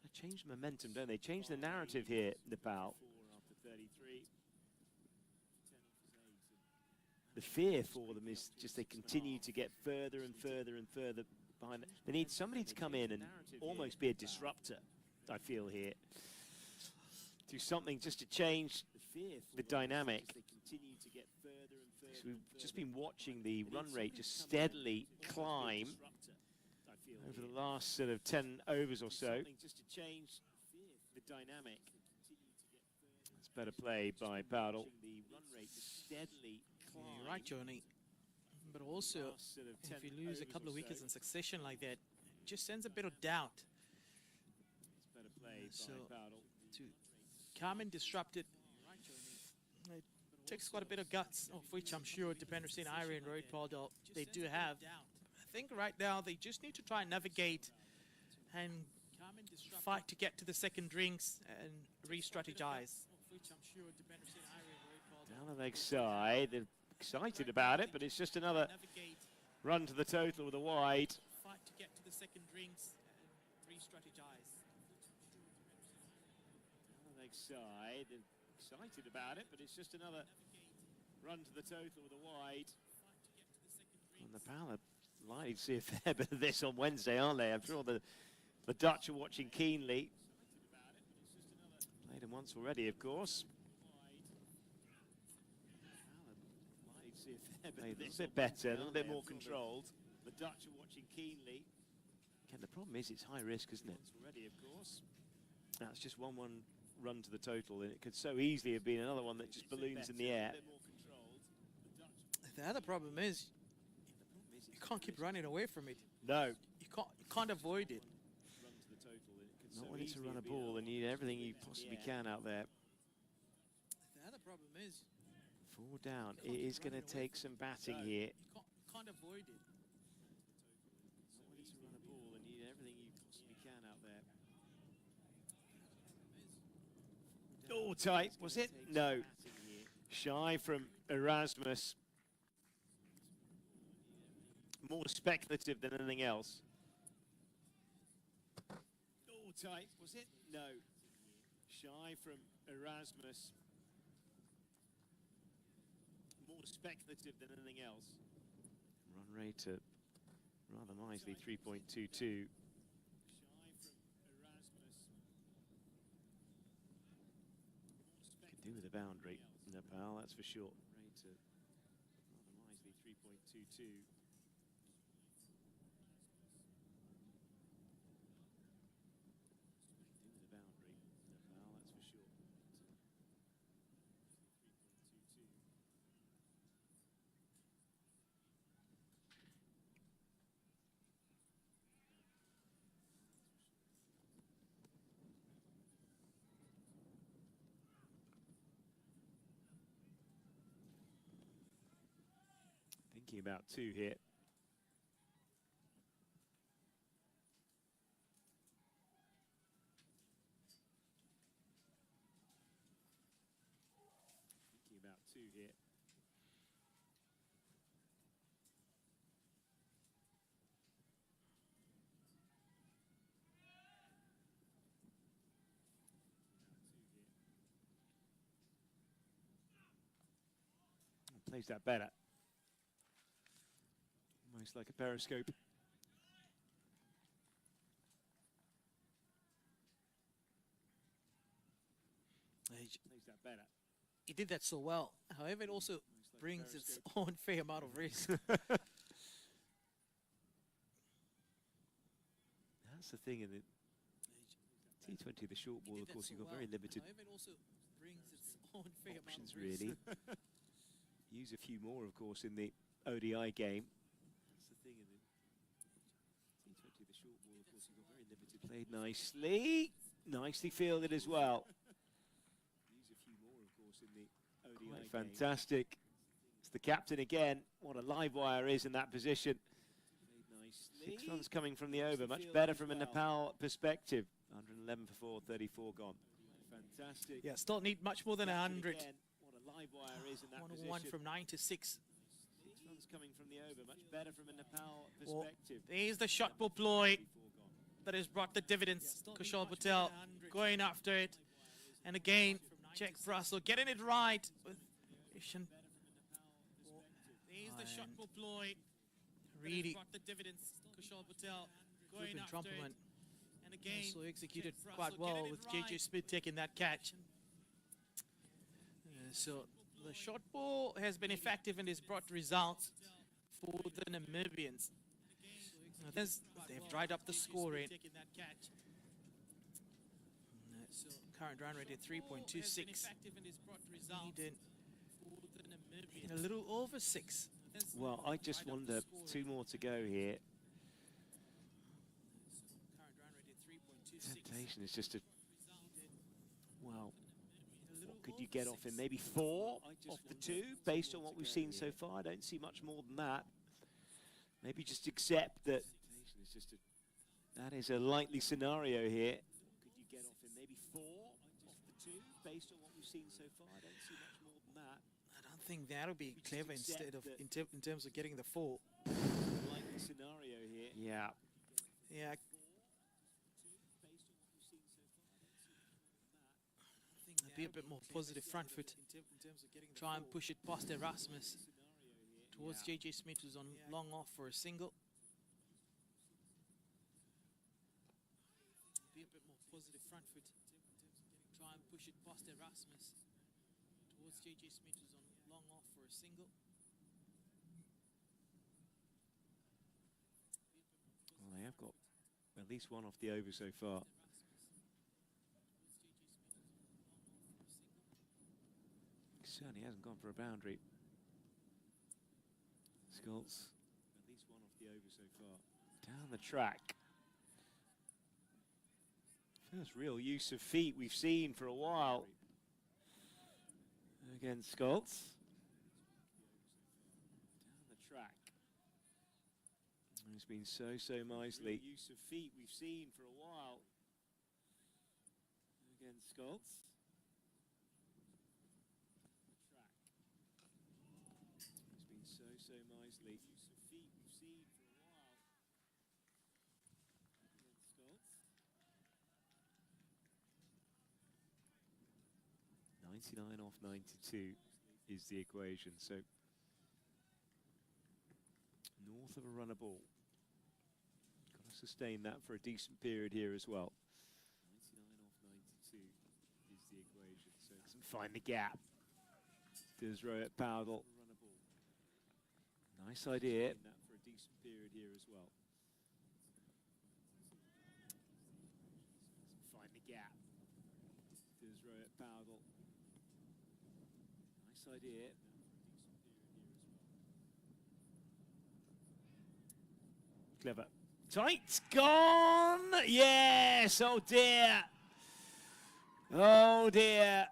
of change the momentum, don't they? Change the narrative here, Nepal. The fear for them is just they continue to get further and further and further behind. They need somebody to come in and almost be a disruptor, I feel here. Do something just to change the dynamic. So we've just been watching the run rate just steadily climb over the last sort of 10 overs or so. It's better play by Powdell. Yeah, you're right, Johnny. But also, if you lose a couple of wickets in succession like that, it just sends a bit of doubt. So, to come and disrupt it, it takes quite a bit of guts, of which I'm sure Dipender Singh Iyer and Rohit Powdell, they do have. I think right now they just need to try and navigate and fight to get to the second drinks and re-strategize. Down the leg side, they're excited about it, but it's just another run to the total with a wide. Fight to get to the second drinks and re-strategize. Down the leg side, they're excited about it, but it's just another run to the total with a wide. And the Pal are likely to see a fair bit of this on Wednesday, aren't they? I'm sure the Dutch are watching keenly. Played him once already, of course. Played a little bit better, a little bit more controlled. The Dutch are watching keenly. Again, the problem is it's high risk, isn't it? Already, of course. That's just one run to the total, and it could so easily have been another one that just balloons in the air. The other problem is you can't keep running away from it. No. You can't avoid it. Not when it's a run a ball and you need everything you possibly can out there. The other problem is 4 down. It is going to take some batting here. you can't avoid it. Not when it's a run a ball and you need everything you possibly can out there. Oh, tight. Was it? No. Shy from Erasmus. More speculative than anything else. Oh, tight. Was it? No. Shy from Erasmus. More speculative than anything else. Run rate at rather nicely, 3.22. Could do with a boundary, Nepal, that's for sure. Rather nicely, 3.22. Thinking about 2 here. Thinking about 2 here. Plays that better. Almost like a periscope. Plays that better. He did that so well. However, it also brings its own fair amount of risk. That's the thing in the T20, the short ball, of course, you've got very limited However, it also brings its own fair options, amount of risk. really. Use a few more, of course, in the ODI game. That's the thing in the T20, the short ball, of course, you've got very limited. Played nicely. Nicely fielded as well. Use a few more, of course, in the ODI game. Fantastic. It's the captain again. What a live wire is in that position. 6 runs coming from the over, much better from a Nepal perspective. 111 for 4, 34 gone. Fantastic. Yeah, still need much more than 100. What a live wire is in that 101 position. from 9 to 6. 6 runs coming from the over, much better from a Nepal perspective. There's the shot ball ploy that has brought the dividends. Kushal Patel going after it. And again, Jack Russell getting it right. With there's the shot ball ploy. Really brought the dividends. Kushal Patel going after it. And again, also executed quite well with JJ Smith taking that catch. So the short ball has been effective and has brought results for the Namibians. They've dried up the scoring. Current run rate at 3.26. Needed a little over 6. Well, I just wonder, 2 more to go here. Temptation is just a, well, what could you get off him? Maybe 4 off the 2, based on what we've seen so far. I don't see much more than that. Maybe just accept that that is a likely scenario here. Could you get off him? Maybe 4 off the 2, based on what we've seen so far. I don't see much more than that. I don't think that'll be clever instead of in terms of getting the 4. Likely scenario here. Yeah. Yeah. Be a bit more positive front foot. Try and push it past Erasmus towards JJ Smith, who's on long off for a single. Be a bit more positive front foot. Try and push it past Erasmus towards JJ Smith, who's on long off for a single. Well, they have got at least 1 off the over so far. Certainly hasn't gone for a boundary. Skulls, at least 1 off the over so far. Down the track. First real use of feet we've seen for a while. Again, Skulls. Down the track. It's been so nicely. Real use of feet we've seen for a while. Again, Skulls. So nicely. Use of feet we've seen for a while. 99 off 92 is the equation. So north of a runner ball. sustain that for a decent period here as well. 99 off 92 is the equation. So doesn't find the gap. Does Rohit Powell. Nice idea. That for a decent period here as well. Doesn't find the gap. Does Rohit Powell. Nice idea. Clever. Tight, gone! Yes! Oh dear! Oh dear!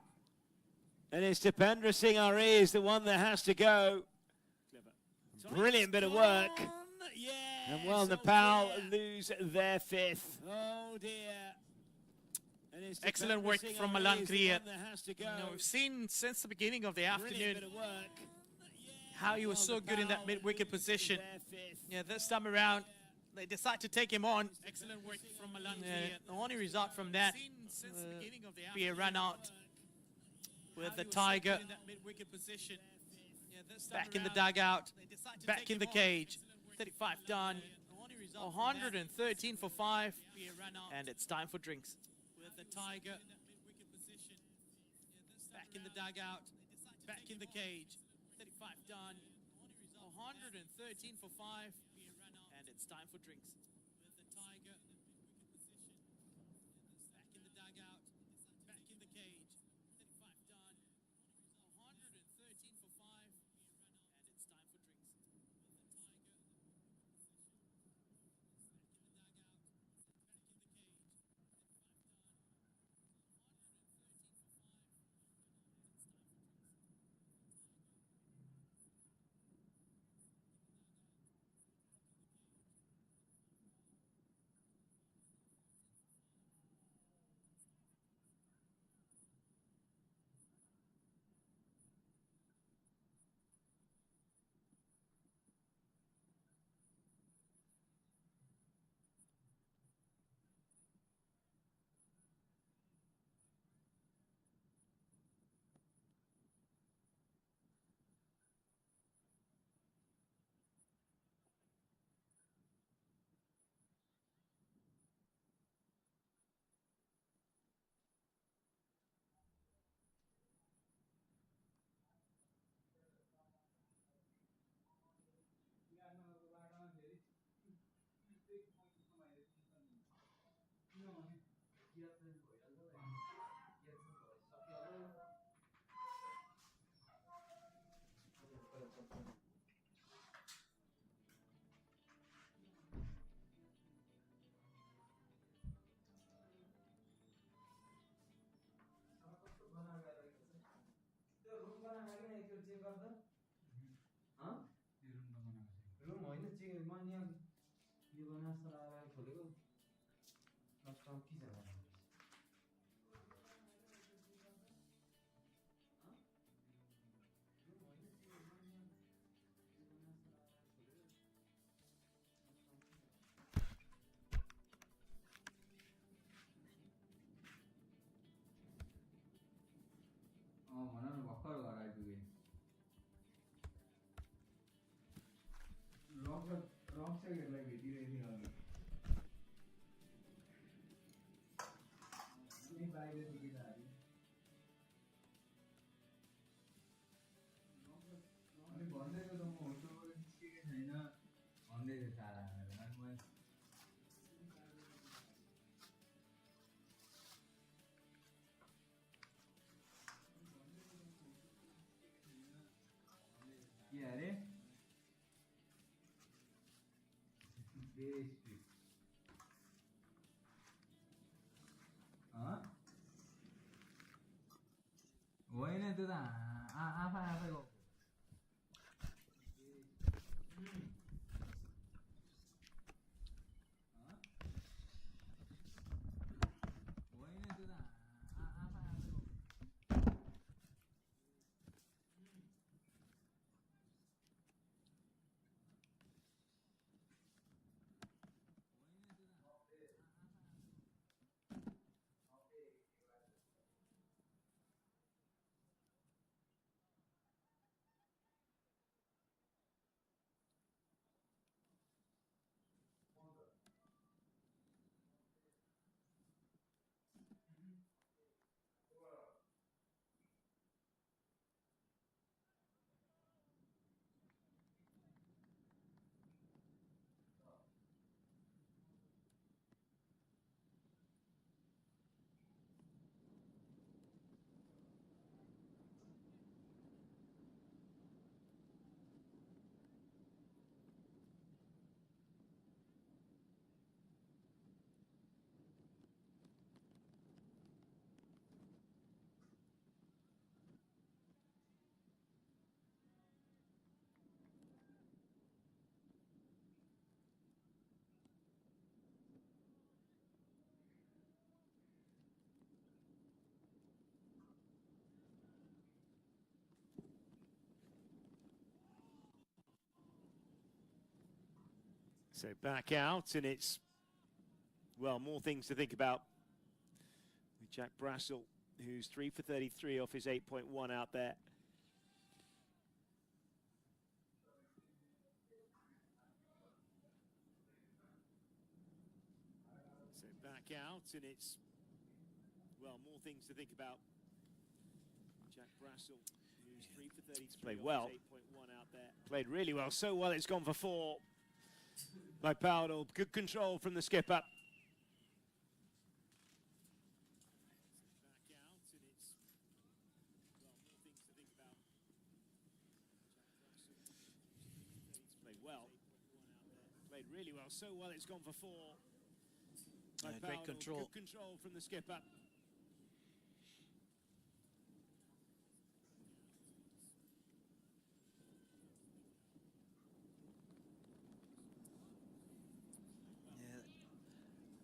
And it's Dipendra Singh Ari is the one that has to go. Clever. Brilliant bit of work. Yes! And well, Nepal lose their fifth. Oh dear! Excellent work from Malan Kriya. We've seen since the beginning of the afternoon how he was so good in that mid-wicket position. Yeah, this time around, they decide to take him on. Excellent work from Malan Kriya. The only result from that be a run out with the Tiger back in the dugout, back in the cage. 35 done, 113 for 5, and it's time for drinks. With the Tiger back in the dugout, back in the cage. 35 done, 113 for 5, and it's time for drinks. With the Tiger back in the dugout, back in the cage. 35 done, 113 for 5, and it's time for drinks. So back out, and it's, well, more things to think about with Jack Brassel, who's 3 for 33 off his 8.1 out there. So back out, and it's, well, more things to think about. Jack Brassel, who's 3 for 33, played well. 8.1 out there. Played really well, so well it's gone for 4 by Powdell. Good control from the skipper. Back out, and it's, well, more things to think about. Played well. Played really well, so well it's gone for 4 by Powdell. Great control. Good control from the skipper.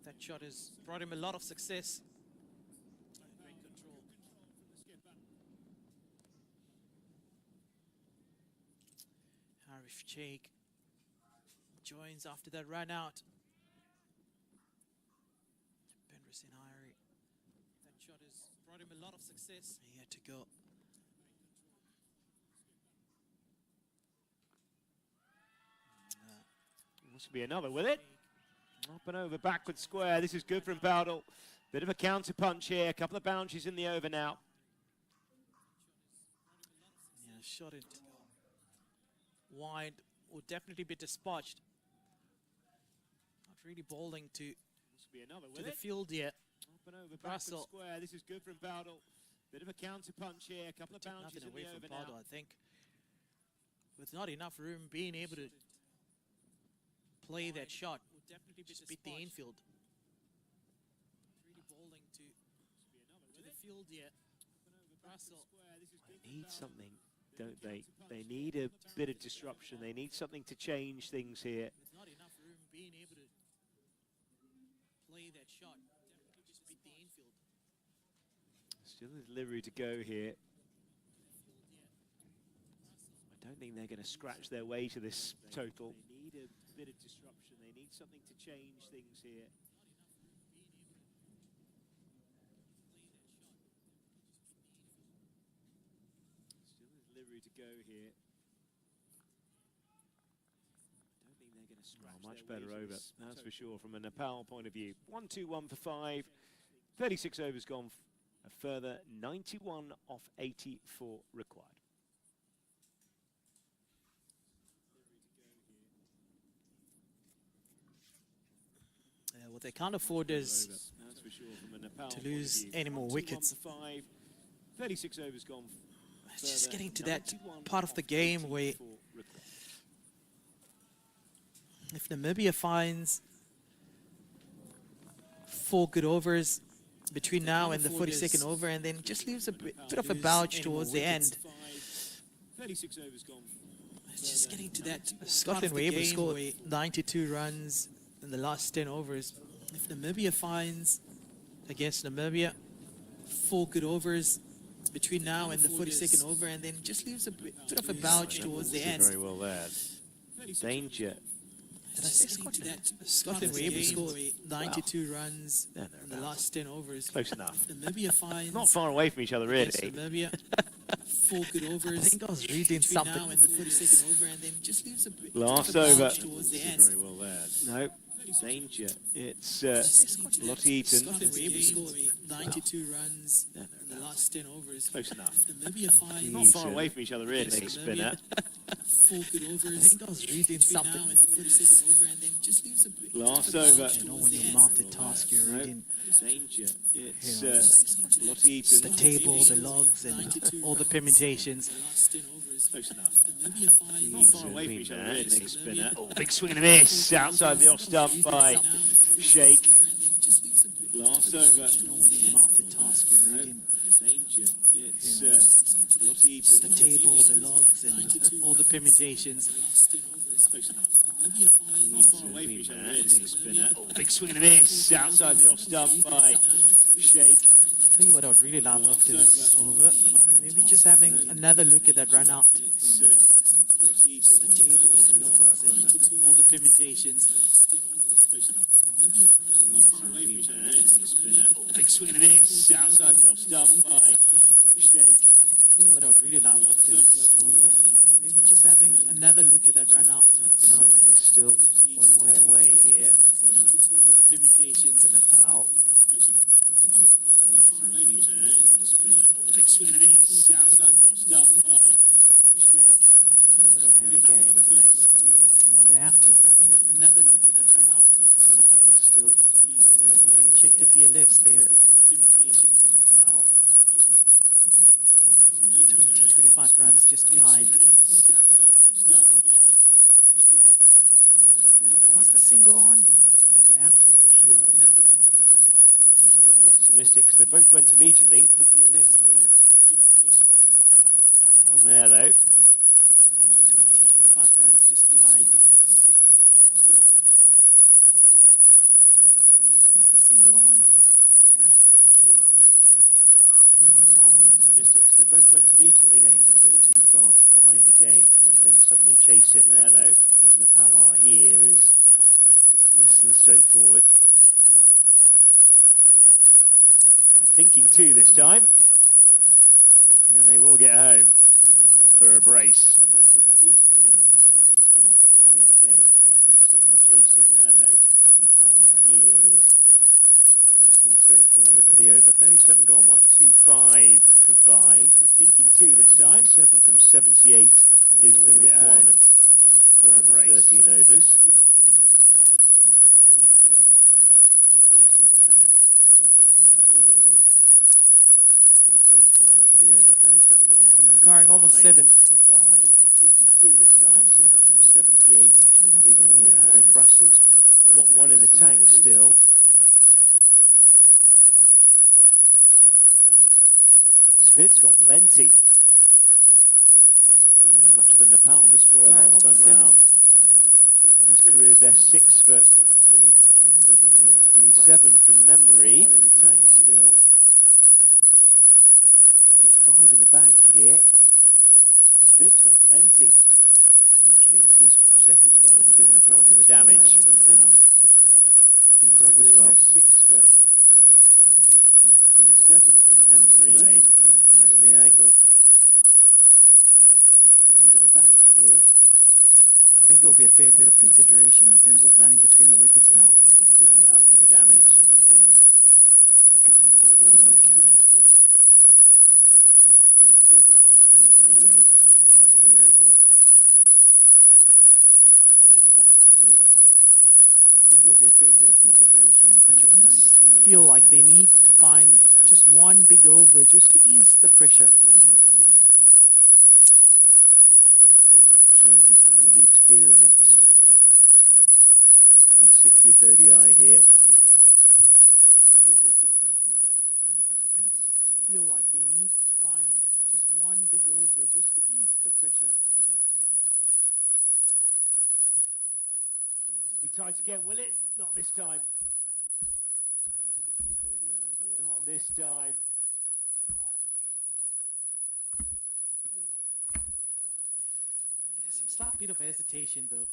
That shot has brought him a lot of success. Great control. Harif Sheikh joins after that run out. Benderson Hyrie. That shot has brought him a lot of success. He had to go. Must be another with it. Up and over, backward square. This is good from Powdell. Bit of a counter punch here. A couple of bounces in the over now. Yeah, shot it wide. Will definitely be dispatched. Not really bowling to the field yet. Up and over, backward square. This is good from Powdell. Bit of a counter punch here. A couple of bounces in the over now. I think with not enough room, being able to play that shot. Just beat the infield. Really bowling to the field yet. They need something, don't they? They need a bit of disruption. They need something to change things here. With not enough room, being able to play that shot. Just beat the infield. Still a delivery to go here. I don't think they're going to scratch their way to this total. They need a bit of disruption. They need something to change things here. Still a delivery to go here. I don't think they're going to scratch much better over, that's for sure, from a Nepal point of view. 1-2-1 for 5. 36 overs gone. A further 91 off 84 required. What they can't afford is to lose any more wickets. 36 overs gone. It's just getting to that part of the game where if Namibia finds 4 good overs between now and the 42nd over, and then just leaves a bit of a bulge towards the end. 36 overs gone. It's just getting to that. Scotland were able to score 92 runs in the last 10 overs. If Namibia finds against Namibia 4 good overs between now and the 42nd over, and then just leaves a bit of a bulge towards the end. Very well there. Danger. Scotland were able to score 92 runs in the last 10 overs. Close enough. Namibia finds not far away from each other, really. Namibia 4 good overs. I think I was reading something. Now and the 42nd over, and then just leaves a bit last of a over. bulge towards the end. Very well there. No. Danger. It's Lottie Eaton. Scotland were able to score 92 runs in the last 10 overs. Close enough. Namibia finds not far away from each other, really. Big spinner. 4 good overs. I think I was reading something. Now and the 42nd over, and then just leaves a bit last of a over. bulge You know, towards when the you end. multitask, you're reading Danger. It's Lottie Eaton. the table, the logs, and all the permutations. Last 10 overs. Close enough. Namibia finds Not far away from each other, really. Big spinner. Oh, big swing and a miss outside the off stump by Sheikh. Last over. You know, when you multitask, you're reading Danger. It's Lottie Eaton. the table, the logs, and all the permutations. Close enough. Not far away from each other, really. Big spinner. Oh, big swing and a miss outside the off stump by Sheikh. Tell you what I would really love after this over, maybe just having another look at that run out. It's Lottie the table, the logs, and all the permutations. Big swing and a miss outside the off stump by Shake. Tell you what I'd really love after it's over. Maybe just having another look at that run out. Target is still a way away here All the permutations. for Nepal. Big swing and a miss outside the off stump by Shake. Stand a game, haven't they? They have to. Just having another look at that run out. Target is still a way away Check here the DLFs there. for Nepal. 20, 25 runs just behind. What's the single on? They have to. Sure. Another look at that run out. Gives a little optimistic because they both went immediately. Check the DLFs there. One there though. 20, 25 runs just behind. What's the single on? They have to. Sure. Optimistic because they both went immediately. Game when you get too far behind the game, trying to then suddenly chase it. There though. As Nepal are here is 25 runs just less than straightforward. Thinking two this time. And they will get home for a brace. They both went immediately. Game when you get too far behind the game, trying to then suddenly chase it. There though. As Nepal are here is less than straightforward. End of the over. 37 gone. 125 for 5. Thinking two this time. 7 from 78 And is they the will get requirement of the for a final brace. 13 overs. Behind the game, trying to then suddenly chase it. There though. As Nepal are here is less than straightforward. End of the over. 37 gone. Yeah, requiring almost 7. For 5. Thinking two this time. 7 from 78 Changing it up is again the here. requirement. Like Brussels For a got one in the brace. tank still. Smith's got plenty. Very much the Nepal destroyer Scoring last time almost 7. round. With his career best 6 for 27 from memory. One in the tank still. He's got 5 in the bank here. Smith's got plenty. Actually, it was his second spell when he did the majority of the damage. Keeper up as well. 6 for 27 from memory. Nicely played. Nicely angled. He's got 5 in the bank here. I think there'll be a fair bit of consideration in terms of running between the wickets now. When he did the Yeah. majority of the damage. They can't afford as well, can they? 27 from memory. Nicely played. Nicely angled. Got 5 in the bank here. I think there'll be a fair bit of consideration in terms You of running almost between the feel like they need to find just one big over just to ease the pressure. Can they? Sheikh is pretty experienced in his 60th ODI here. I think there'll be a fair bit of consideration in terms of running between the Feel like they need to find just one big over just to ease the pressure. This will be tight again, will it? Not this time. Not this time. Some slight bit of hesitation though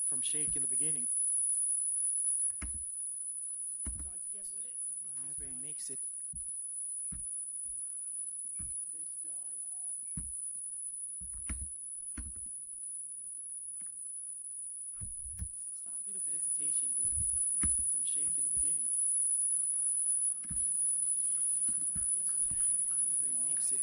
from Sheikh in the beginning. Tight again, will it? However, he makes it. Not this time. Some slight bit of hesitation though from Sheikh in the beginning. However, he makes it. Hesitation though from Sheikh in the beginning. However, he makes it.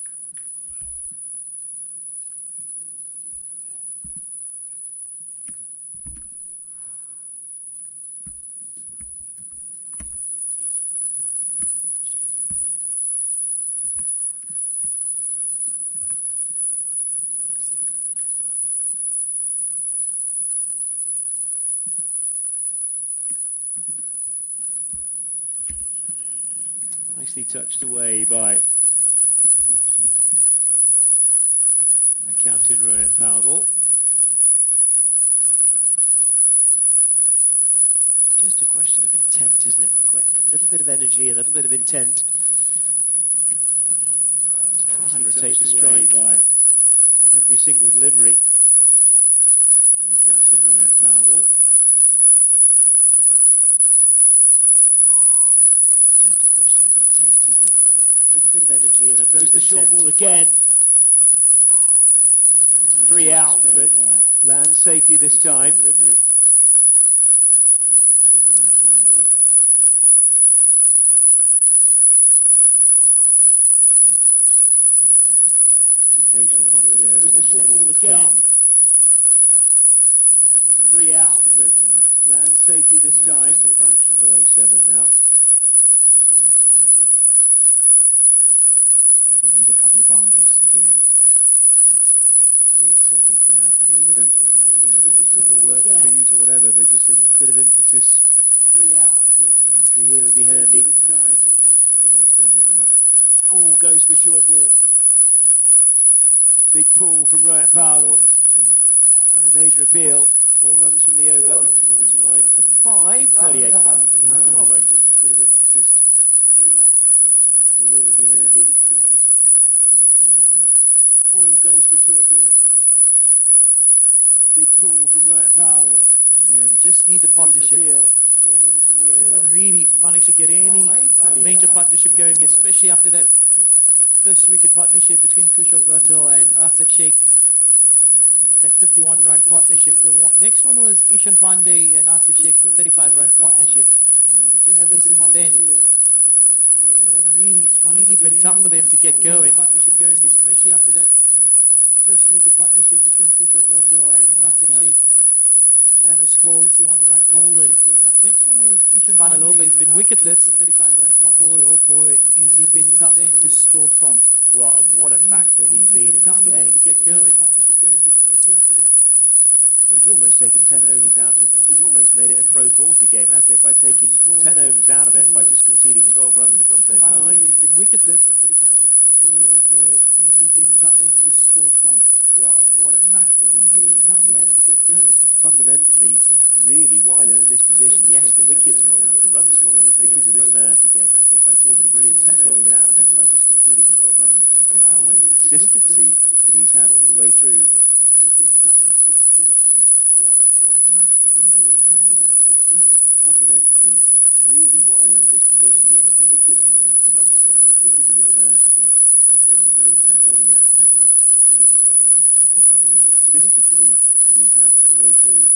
Nicely touched away by Captain Rohit Powdell. It's just a question of intent, isn't it? Quite a little bit of energy, a little bit of intent. Let's try and rotate the strike by of every single delivery. Captain Rohit Powell. Just a question of intent, isn't it? Quite a little bit of energy and a Goes the short ball again. 3 out, but lands safely this time. Delivery. Captain Rohit Powell. Just a question of intent, isn't it? Quite an Indication of one for the over. Goes the One short more ball to again. come. 3 out, but lands safely this time. Just a fraction below 7 now. Captain Rohit Powell. Yeah, they need a couple of boundaries. They do. Just need something to happen, even a couple of work twos or whatever, but just a little bit of impetus. 3 out. Boundary here would be handy. This time. Just a fraction below 7 now. Oh, goes the short ball. Big pull from Rohit Powell. They do. No major appeal. 4 runs from the over. 129 for 5. 38 runs. 12 overs to go. Bit of impetus. 3 out. Boundary here would be handy. This time. Just a fraction below 7 now. Oh, goes the short ball. Big pull from Rohit Powell. Yeah, they just need the Major partnership. appeal. 4 runs from the over. Haven't really managed to get any major partnership going, especially after that first wicket partnership between Kushal Bhatt and Asif Sheikh. That 51-run partnership. The next one was Ishan Pandey and Asif Sheikh, the 35-run partnership. Yeah, they just ever since then, it's really been tough for them to get going. Partnership going, especially after that first wicket partnership between Kushal Bhatt and Asif Sheikh. Banner scored 51-run partnership. The next one was Ishan Pandey. Final over, he's been wicketless. 35-run partnership. Oh boy, has he been tough to score from. Well, what a factor he's been in this game. To get going. He's almost taken 10 overs out of, he's almost made it a Pro 40 game, hasn't it, by taking 10 overs out of it, by just conceding 12 runs across those 9. He's been wicketless. Oh boy, has he been tough to score from. Well, what a factor he's been in this game. Fundamentally, really, why they're in this position, yes, the wickets column, but the runs column is because of this man. And the brilliance of his bowling. Out of it by just conceding 12 runs across those 9. Consistency that he's had all the way through. Has he been tough to score from. Well, what a factor he's been in this game. Fundamentally, really, why they're in this position, yes, the wickets column, but the runs column is because of this man. And the brilliance of his bowling. Out of it by just conceding 12 runs across those 9. Consistency that he's had all the way through.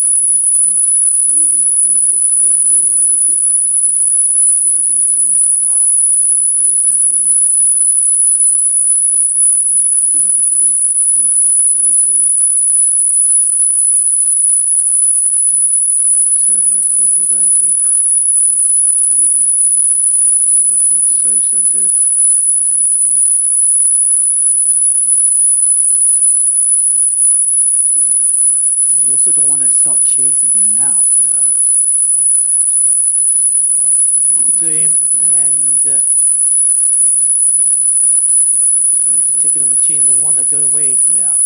Fundamentally, really, why they're in this position, yes, the wickets column, but the runs column is because of this man. And the brilliance of his bowling. Out of it by just conceding 12 runs across those 9. Consistency that he's had all the way through. Certainly hasn't gone for a boundary. It's just been so good. You also don't want to start chasing him now. No, absolutely. You're absolutely right. Give it to him and take it on the chin, the one that got away. Yeah.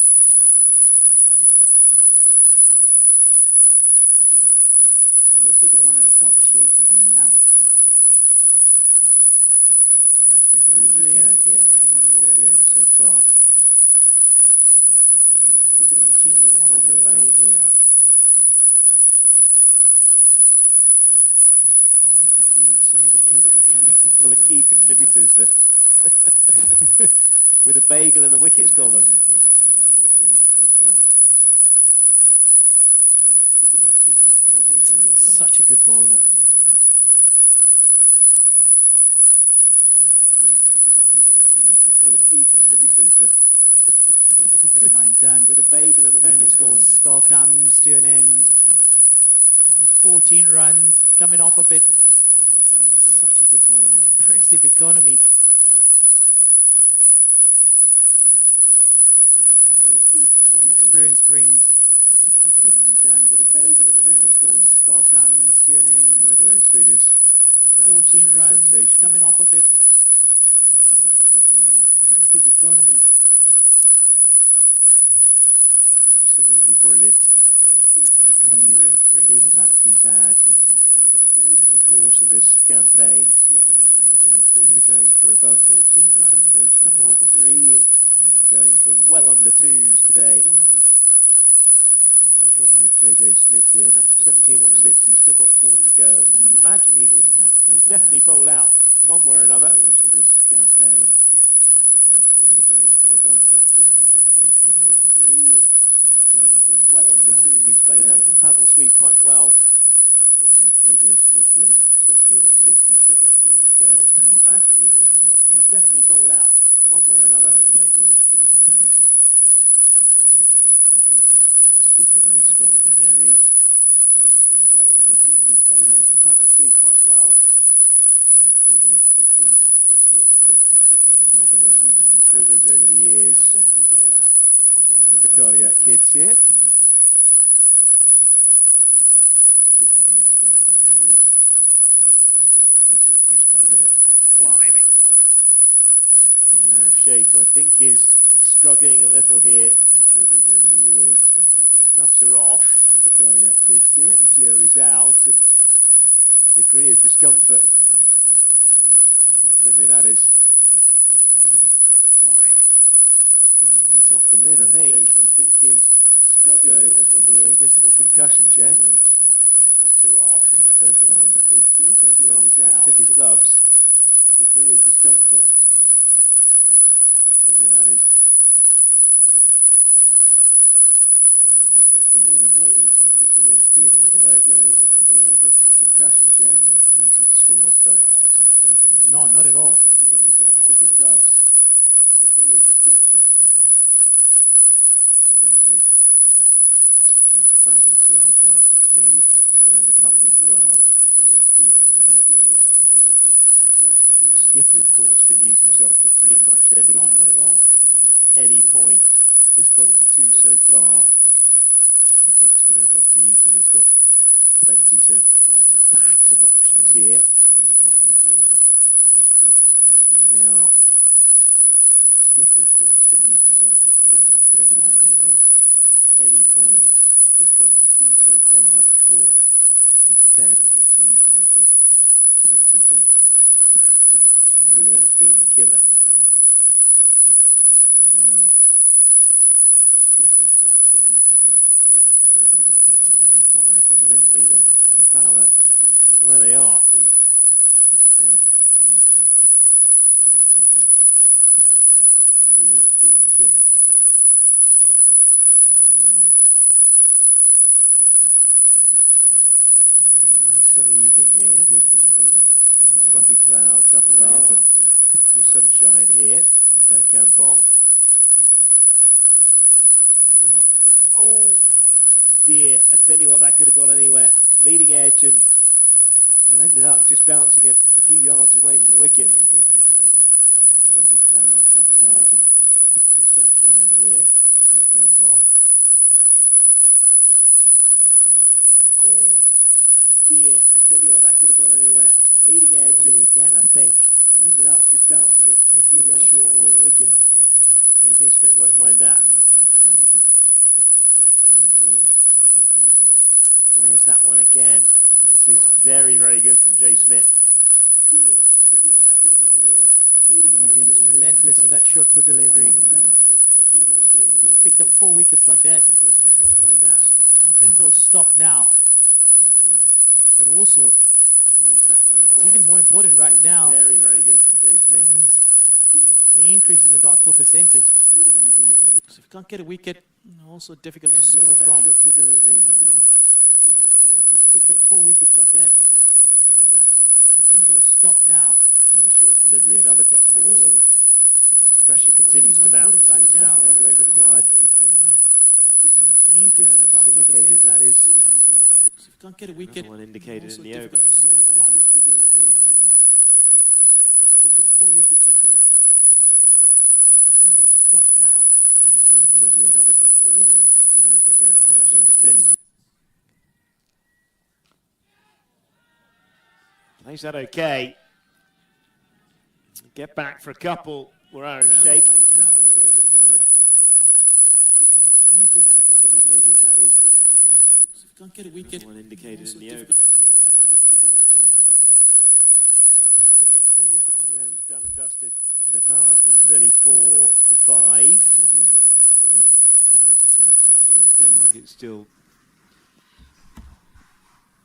You also don't want to start chasing him now. No, absolutely. You're absolutely right. Yeah, take anything you can get. A couple off the over so far. Take it on the chin, the one that got away. Yeah. Arguably, you'd say the key one of the key contributors that with a bagel and the wickets column. So far. Take it on the chin, the one that got away. Such a good bowler. Yeah. Arguably, you'd say one of the key contributors that 39 done. with a bagel and the wickets column. Spell comes to an end. Only 14 runs coming off of it. Such a good bowler. Impressive economy. Yeah, what experience brings. 39 done. With a bagel and the wickets column. Spell comes to an end. Yeah, look at those figures. Only 14 Absolutely runs sensational. coming off of it. Such a good bowler. Impressive economy. Absolutely brilliant. experience brings impact he's had in the course of this campaign. Never going for above 14 runs, coming off of it. 0.3 and then going for well under twos today. More trouble with JJ Smith here. Number 17 off 6. He's still got 4 to go. And you'd imagine he will definitely bowl out one way or another in the course of this campaign. Never going for above 0.3 and then going for well under 2. He's been playing that little paddle sweep quite well. More trouble with JJ Smith here. Number 17 off 6. He's still got 4 to go. And you imagine he will definitely bowl out one way or another. Excellent. Skipper very strong in that area. Going for well under 2. He's been playing that little paddle sweep quite well. With JJ Smith here, number 17 off 6. He's still been involved in a few thrillers over the years. There's the cardiac kids here. Skipper very strong in that area. So much fun, didn't it? Climbing. Well, Arif Sheikh, I think, is struggling a little here. Thrillers over the years. Gloves are off. The cardiac kids here. Physio is out, and a degree of discomfort. What a delivery that is. Climbing. Oh, it's off the lid, I think. I think is struggling a little here. This little concussion check. Gloves are off. First class, actually. First class. He took his gloves. Degree of discomfort. What a delivery that is. It's off the lid, I think. Seems to be in order, though. This little concussion check. Not easy to score off those, Dixon. No, not at all. Took his gloves. Degree of discomfort. Delivery that is. Jack Brazel still has one up his sleeve. Trumpelman has a couple as well. Seems to be in order, though. This little concussion check. Skipper, of course, can use himself for pretty much any. No, not at all. Any point. Just bowled the 2 so far. The leg spinner of Lofty Eaton has got plenty, so bags of options here. Has a couple as well. There they are. Skipper, of course, can use himself for pretty much any point. Just bowled the 2 so far. 4 off his 10. Lofty Eaton has got plenty, so bags of options here. That has been the killer. There they are. Skipper, of course, can use himself for pretty much any. That is why, fundamentally, that Nepal, where they are. 4 is 10. That has been the killer. They are. Certainly a nice sunny evening here with white fluffy clouds up above and plenty of sunshine here at Kampong. Oh dear, I tell you what, that could have gone anywhere. Leading edge and, well, ended up just bouncing it a few yards away from the wicket. Fluffy clouds up above and plenty of sunshine here at Kampong. Oh dear, I tell you what, that could have gone anywhere. Leading edge and again, I think. Well, ended up just bouncing it a few yards away from the wicket. JJ Smith won't mind that. Sunshine here at Kampong. Where's that one again? And this is very, very good from Jay Smith. Dear, I tell you what, that could have gone anywhere. Namibians relentless in that short put delivery. You've picked up 4 wickets like that. I don't think they'll stop now. But also, it's even more important right now. Very, very good from Jay Smith. Is the increase in the dot pull percentage. So if you can't get a wicket, also difficult to score from. Short put delivery. Picked up 4 wickets like that. I don't think they'll stop now. Another short delivery, another dot ball, and pressure continues to mount. So it's that long wait required. Yeah, the increase in the dot pull indicated that is. So if you can't get a wicket, one indicated in the over. To score from. Picked up 4 wickets like that. I think they'll stop now. Another short delivery, another dot ball, and what a good over again by Jay Smith. Plays that okay. Get back for a couple. We're out of shake. Wait required. Yeah, indicated that is. Can't get a wicket. One indicated in the over. Yeah, it was done and dusted. Nepal 134 for 5. Target still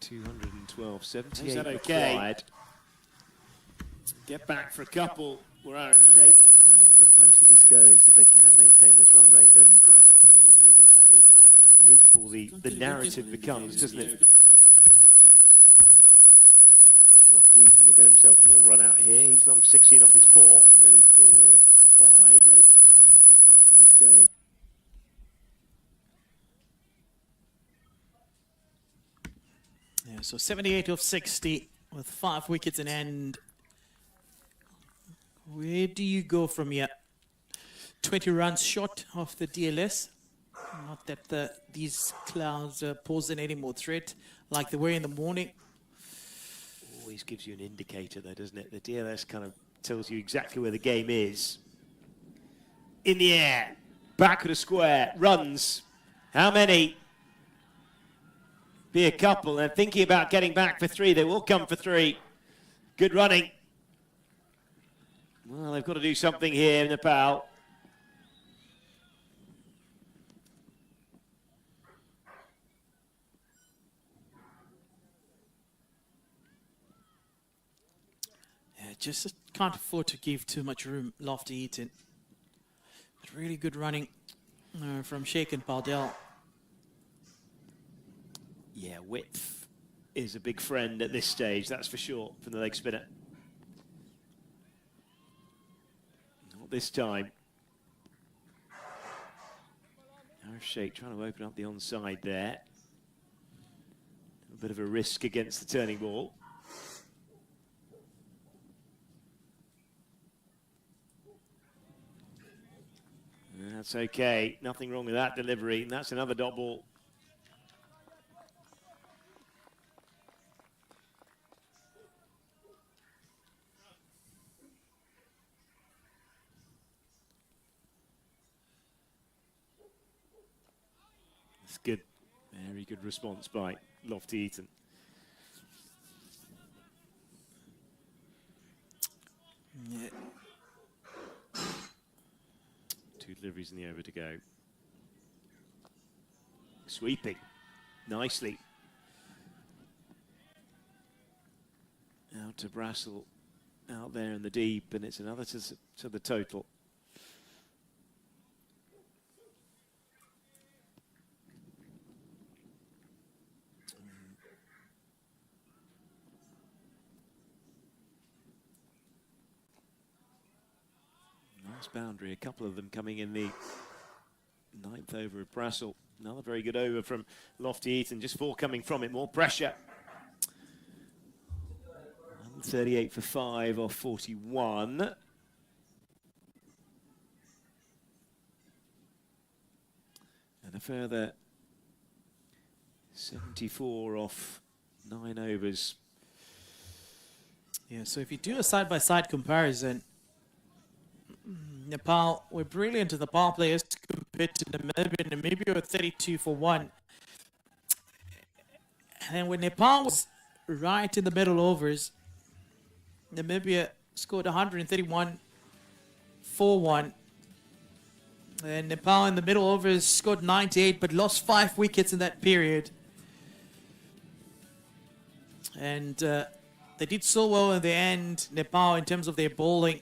212. 78 Is that okay? Get back for a couple. We're out of shake. The closer this goes, if they can maintain this run rate, the more equal the narrative becomes, doesn't it? Looks like Lofty Eaton will get himself a little run out here. He's on 16 off his 4. 34 for 5. The closer this goes. Yeah, so 78 of 60 with 5 wickets in hand. Where do you go from here? 20 runs short of the DLS. Not that these clouds posing any more threat like they were in the morning. Always gives you an indicator though, doesn't it? The DLS kind of tells you exactly where the game is. In the air, back of the square, runs. How many? Be a couple. They're thinking about getting back for 3. They will come for 3. Good running. Well, they've got to do something here, Nepal. Yeah, just can't afford to give too much room. Lofty Eaton. But really good running from Sheikh and Paldell. Yeah, width is a big friend at this stage, that's for sure, from the leg spinner. Not this time. Arif Sheikh trying to open up the onside there. A bit of a risk against the turning ball. That's okay, nothing wrong with that delivery, and that's another dot ball. That's good, very good response by Lofty Eaton. Yeah. 2 deliveries in the over to go. Sweeping nicely. Out to Brassel, out there in the deep, and it's another to the total. Nice boundary, a couple of them coming in the 9th over of Brassel. Another very good over from Lofty Eaton, just 4 coming from it, more pressure. 38 for 5 off 41. And a further 74 off 9 overs. Yeah, so if you do a side-by-side comparison, Nepal were brilliant in the power players compared to Namibia. Namibia were 32 for 1. And when Nepal was right in the middle overs, Namibia scored 131 for 1. And Nepal in the middle overs scored 98 but lost 5 wickets in that period. And they did so well in the end, Nepal, in terms of their bowling,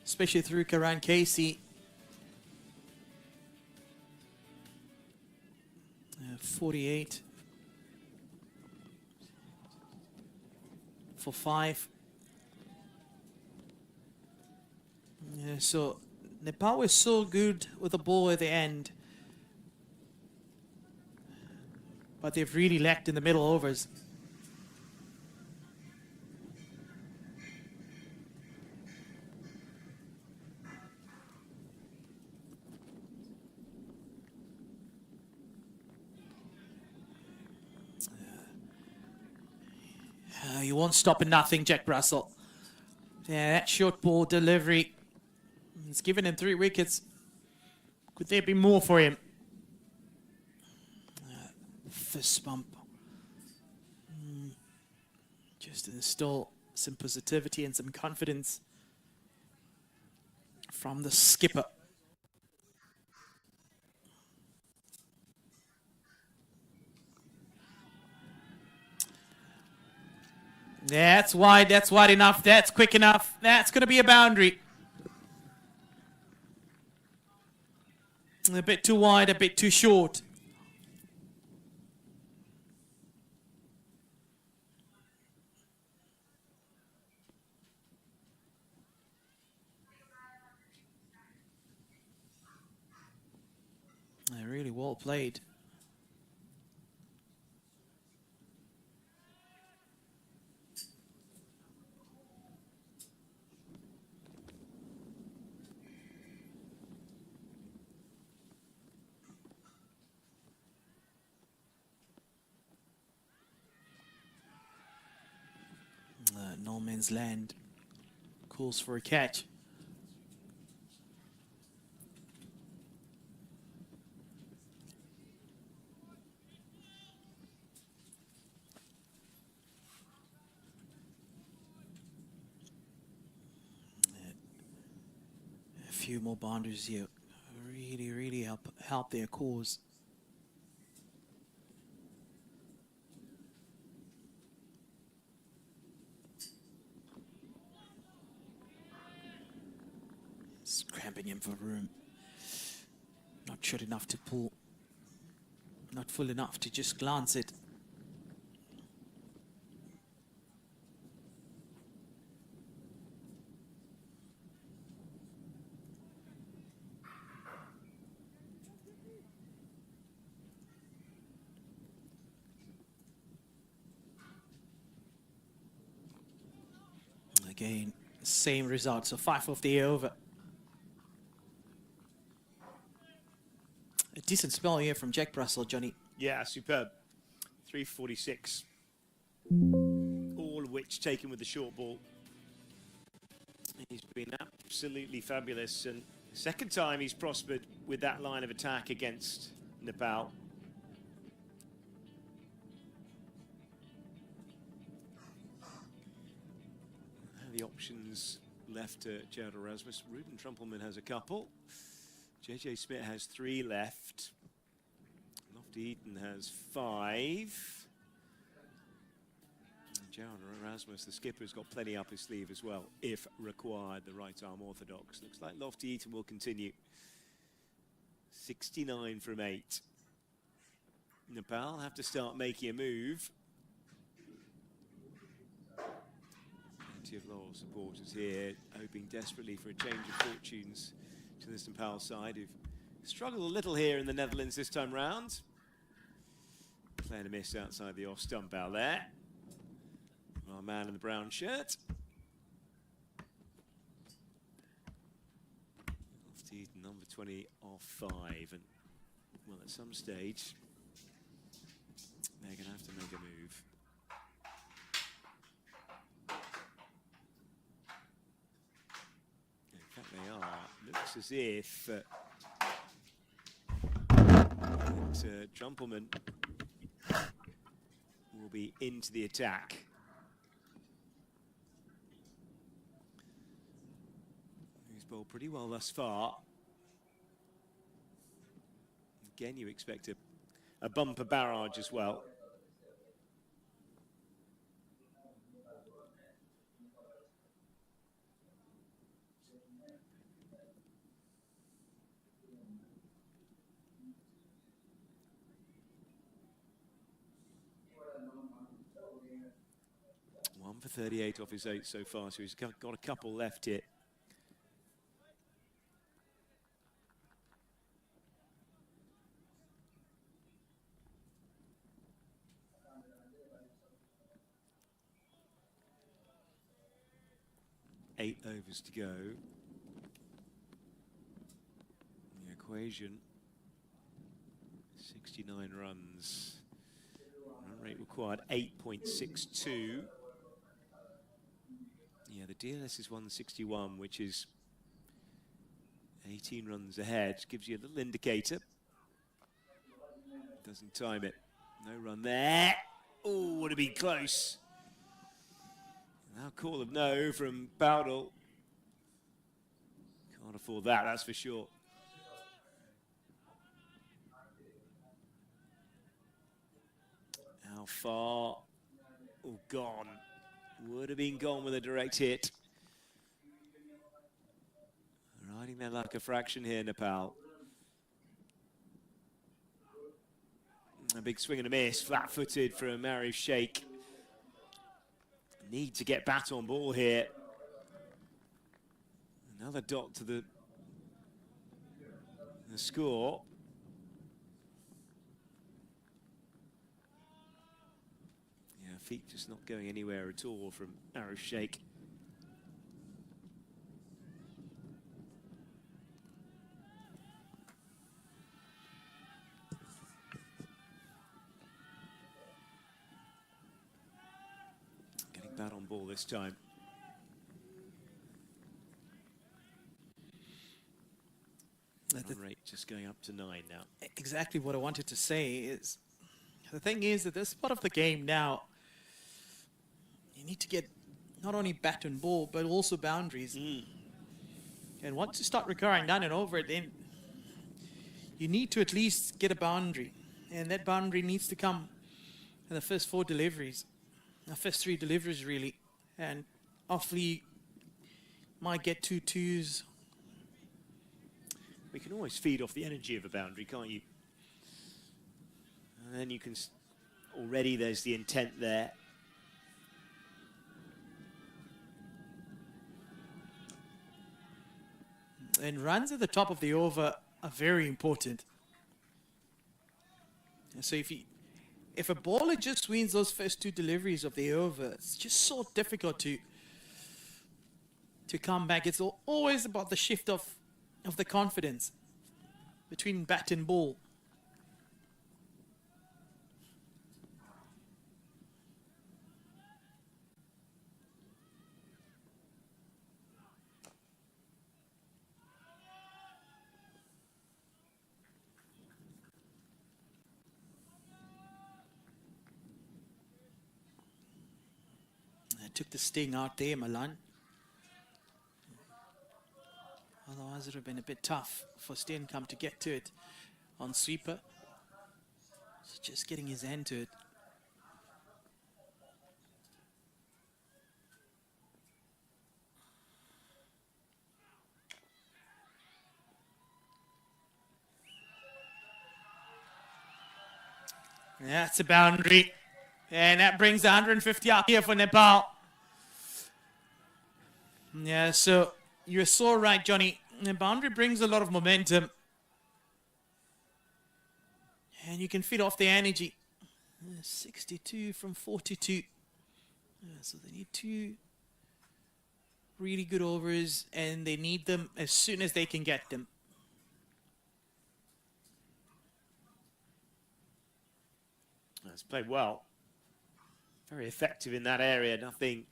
especially through Karan Casey. 48 for 5. Yeah, so Nepal was so good with the ball at the end, but they've really lacked in the middle overs. You won't stop at nothing, Jack Brassel. Yeah, that short ball delivery. He's given him 3 wickets. Could there be more for him? fist bump. Just instill some positivity and some confidence from the skipper. That's wide enough, that's quick enough, that's going to be a boundary. A bit too wide, a bit too short. Really well played. No man's land calls for a catch. A few more boundaries here really help their cause. Cramping him for room. Not short enough to pull. Not full enough to just glance it. Again, same result. So 5 of the over. A decent spell here from Jack Russell, Johnny. Yeah, superb. 346. All of which taken with the short ball. He's been absolutely fabulous. And second time he's prospered with that line of attack against Nepal. The options left to Gerald Erasmus. Ruben Trumpelman has a couple. JJ Smith has 3 left. Lofty Eaton has 5. And Gerald Erasmus, the skipper, has got plenty up his sleeve as well, if required, the right arm orthodox. Looks like Lofty Eaton will continue. 69 from 8. Nepal have to start making a move. Plenty of loyal supporters here, hoping desperately for a change of fortunes to this Nepal side, who've struggled a little here in the Netherlands this time round. Playing a miss outside the off stump out there. Our man in the brown shirt. Lofty, number 20 off 5. And, well, at some stage, they're going to have to make a move. In fact, they are. Looks as if Trumpelman will be into the attack. He's bowled pretty well thus far. Again, you expect a bumper barrage as well. One for 38 off his 8 so far, so he's got a couple left here. Eight overs to go. The equation, 69 runs. Run rate required, 8.62. Yeah, the DLS is 161, which is 18 runs ahead. Gives you a little indicator. Doesn't time it No run there. Oh, would have been close. Now call of no from Bowdle. Can't afford that, that's for sure. How far? Oh, gone. Would have been gone with a direct hit. Riding their luck a fraction here, Nepal. A big swing and a miss, flat-footed from Arif Sheikh. Need to get bat on ball here. Another dot to the score. Yeah, feet just not going anywhere at all from Arif Sheikh. Bat on ball this time. Run rate just going up to 9 now. Exactly what I wanted to say is, the thing is that this part of the game now, you need to get not only bat and ball, but also boundaries. And once you start recurring down and over it, then you need to at least get a boundary. And that boundary needs to come in the first 4 deliveries. The first 3 deliveries, really. And awfully might get 2 twos. We can always feed off the energy of a boundary, can't you? And then you can... Already there's the intent there. And runs at the top of the over are very important. And so if a bowler just wins those first 2 deliveries of the over, it's just so difficult to come back. It's always about the shift of the confidence between bat and ball. Took the sting out there, Milan. Otherwise, it would have been a bit tough for Steenkamp to get to it on sweeper. So just getting his hand to it. That's a boundary. And that brings the 150 up here for Nepal. Yeah, so you're so right, Johnny. The boundary brings a lot of momentum. And you can feed off the energy. 62 from 42. So they need 2 really good overs, and they need them as soon as they can get them. That's played well. Very effective in that area. Nothing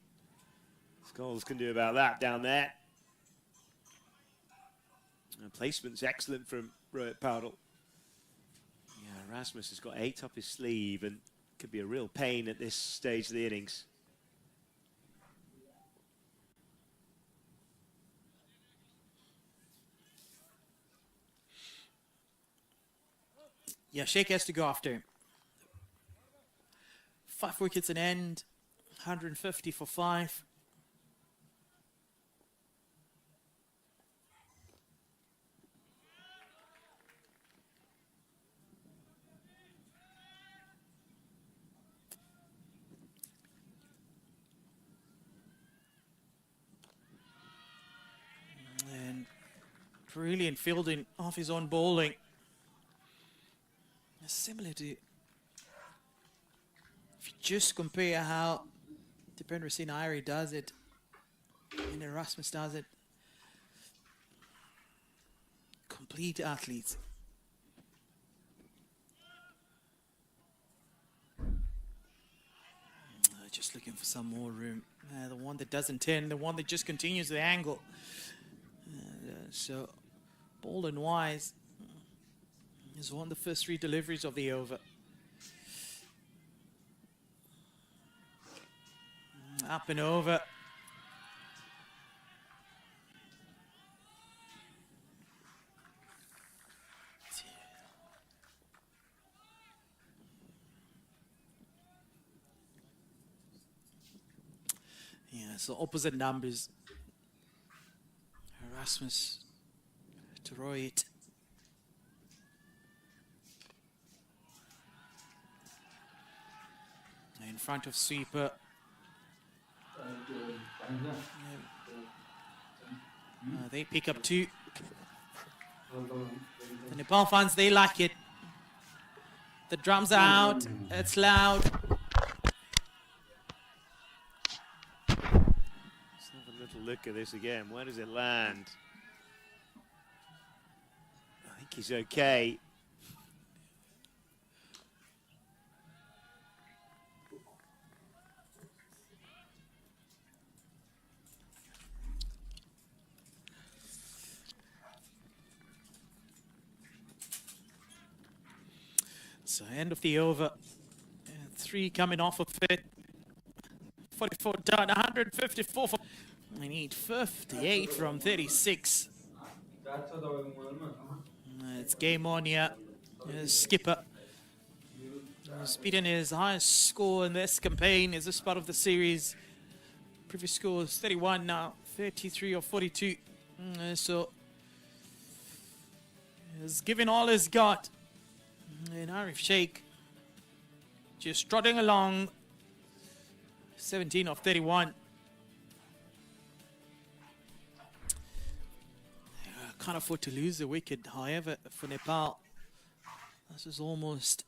Scholes can do about that down there. And placement's excellent from Rohit Paudel. Yeah, Rasmus has got 8 up his sleeve and could be a real pain at this stage of the innings. Yeah, Sheikh has to go after him. 5 wickets an end, 150 for 5. And brilliant fielding off his own bowling. Similar to, if you just compare how Dipendra Singh Iyer does it and Erasmus does it, complete athletes. Just looking for some more room. The one that doesn't turn, the one that just continues the angle. So, ball and wise. He's won the first 3 deliveries of the over. Up and over. Yeah, so opposite numbers. Erasmus to Royd. In front of sweeper. They pick up 2. The Nepal fans, they like it. The drums are out. It's loud. Let's have a little look at this again. Where does it land? I think he's okay. So end of the over. 3 coming off of it. 44 done, 154. We need 58 from 36. It's game on here. Skipper has beaten his highest score in this campaign as this part of the series. Previous score is 31, now 33 or 42. So he's given all he's got. And Arif Sheikh just trotting along. 17 of 31. Can't afford to lose the wicket, however, for Nepal. This is almost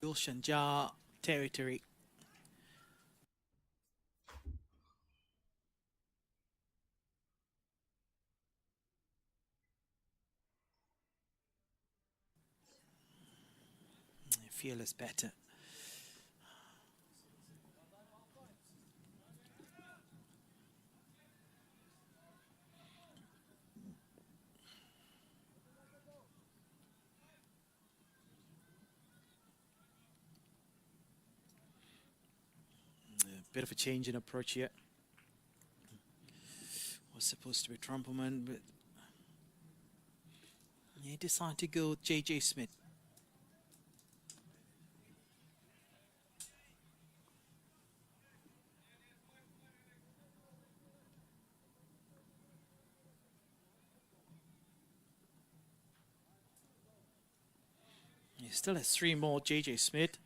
Gulshan Jar territory. Fearless batter. Bit of a change in approach here. Was supposed to be Trumpelman, but he decided to go with JJ Smith. He still has 3 more, JJ Smith.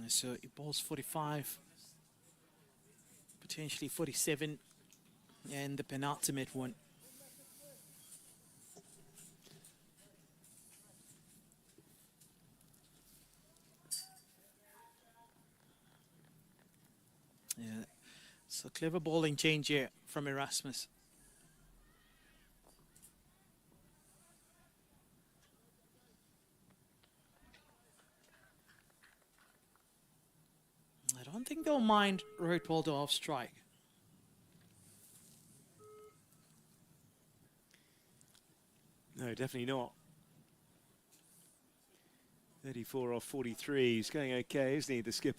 So he bowls 45, potentially 47, and the penultimate one. Yeah, so clever bowling change here from Erasmus. I don't think they'll mind Rohit Waldo off strike. No, definitely not. 34 off 43. He's going okay, isn't he, the skipper?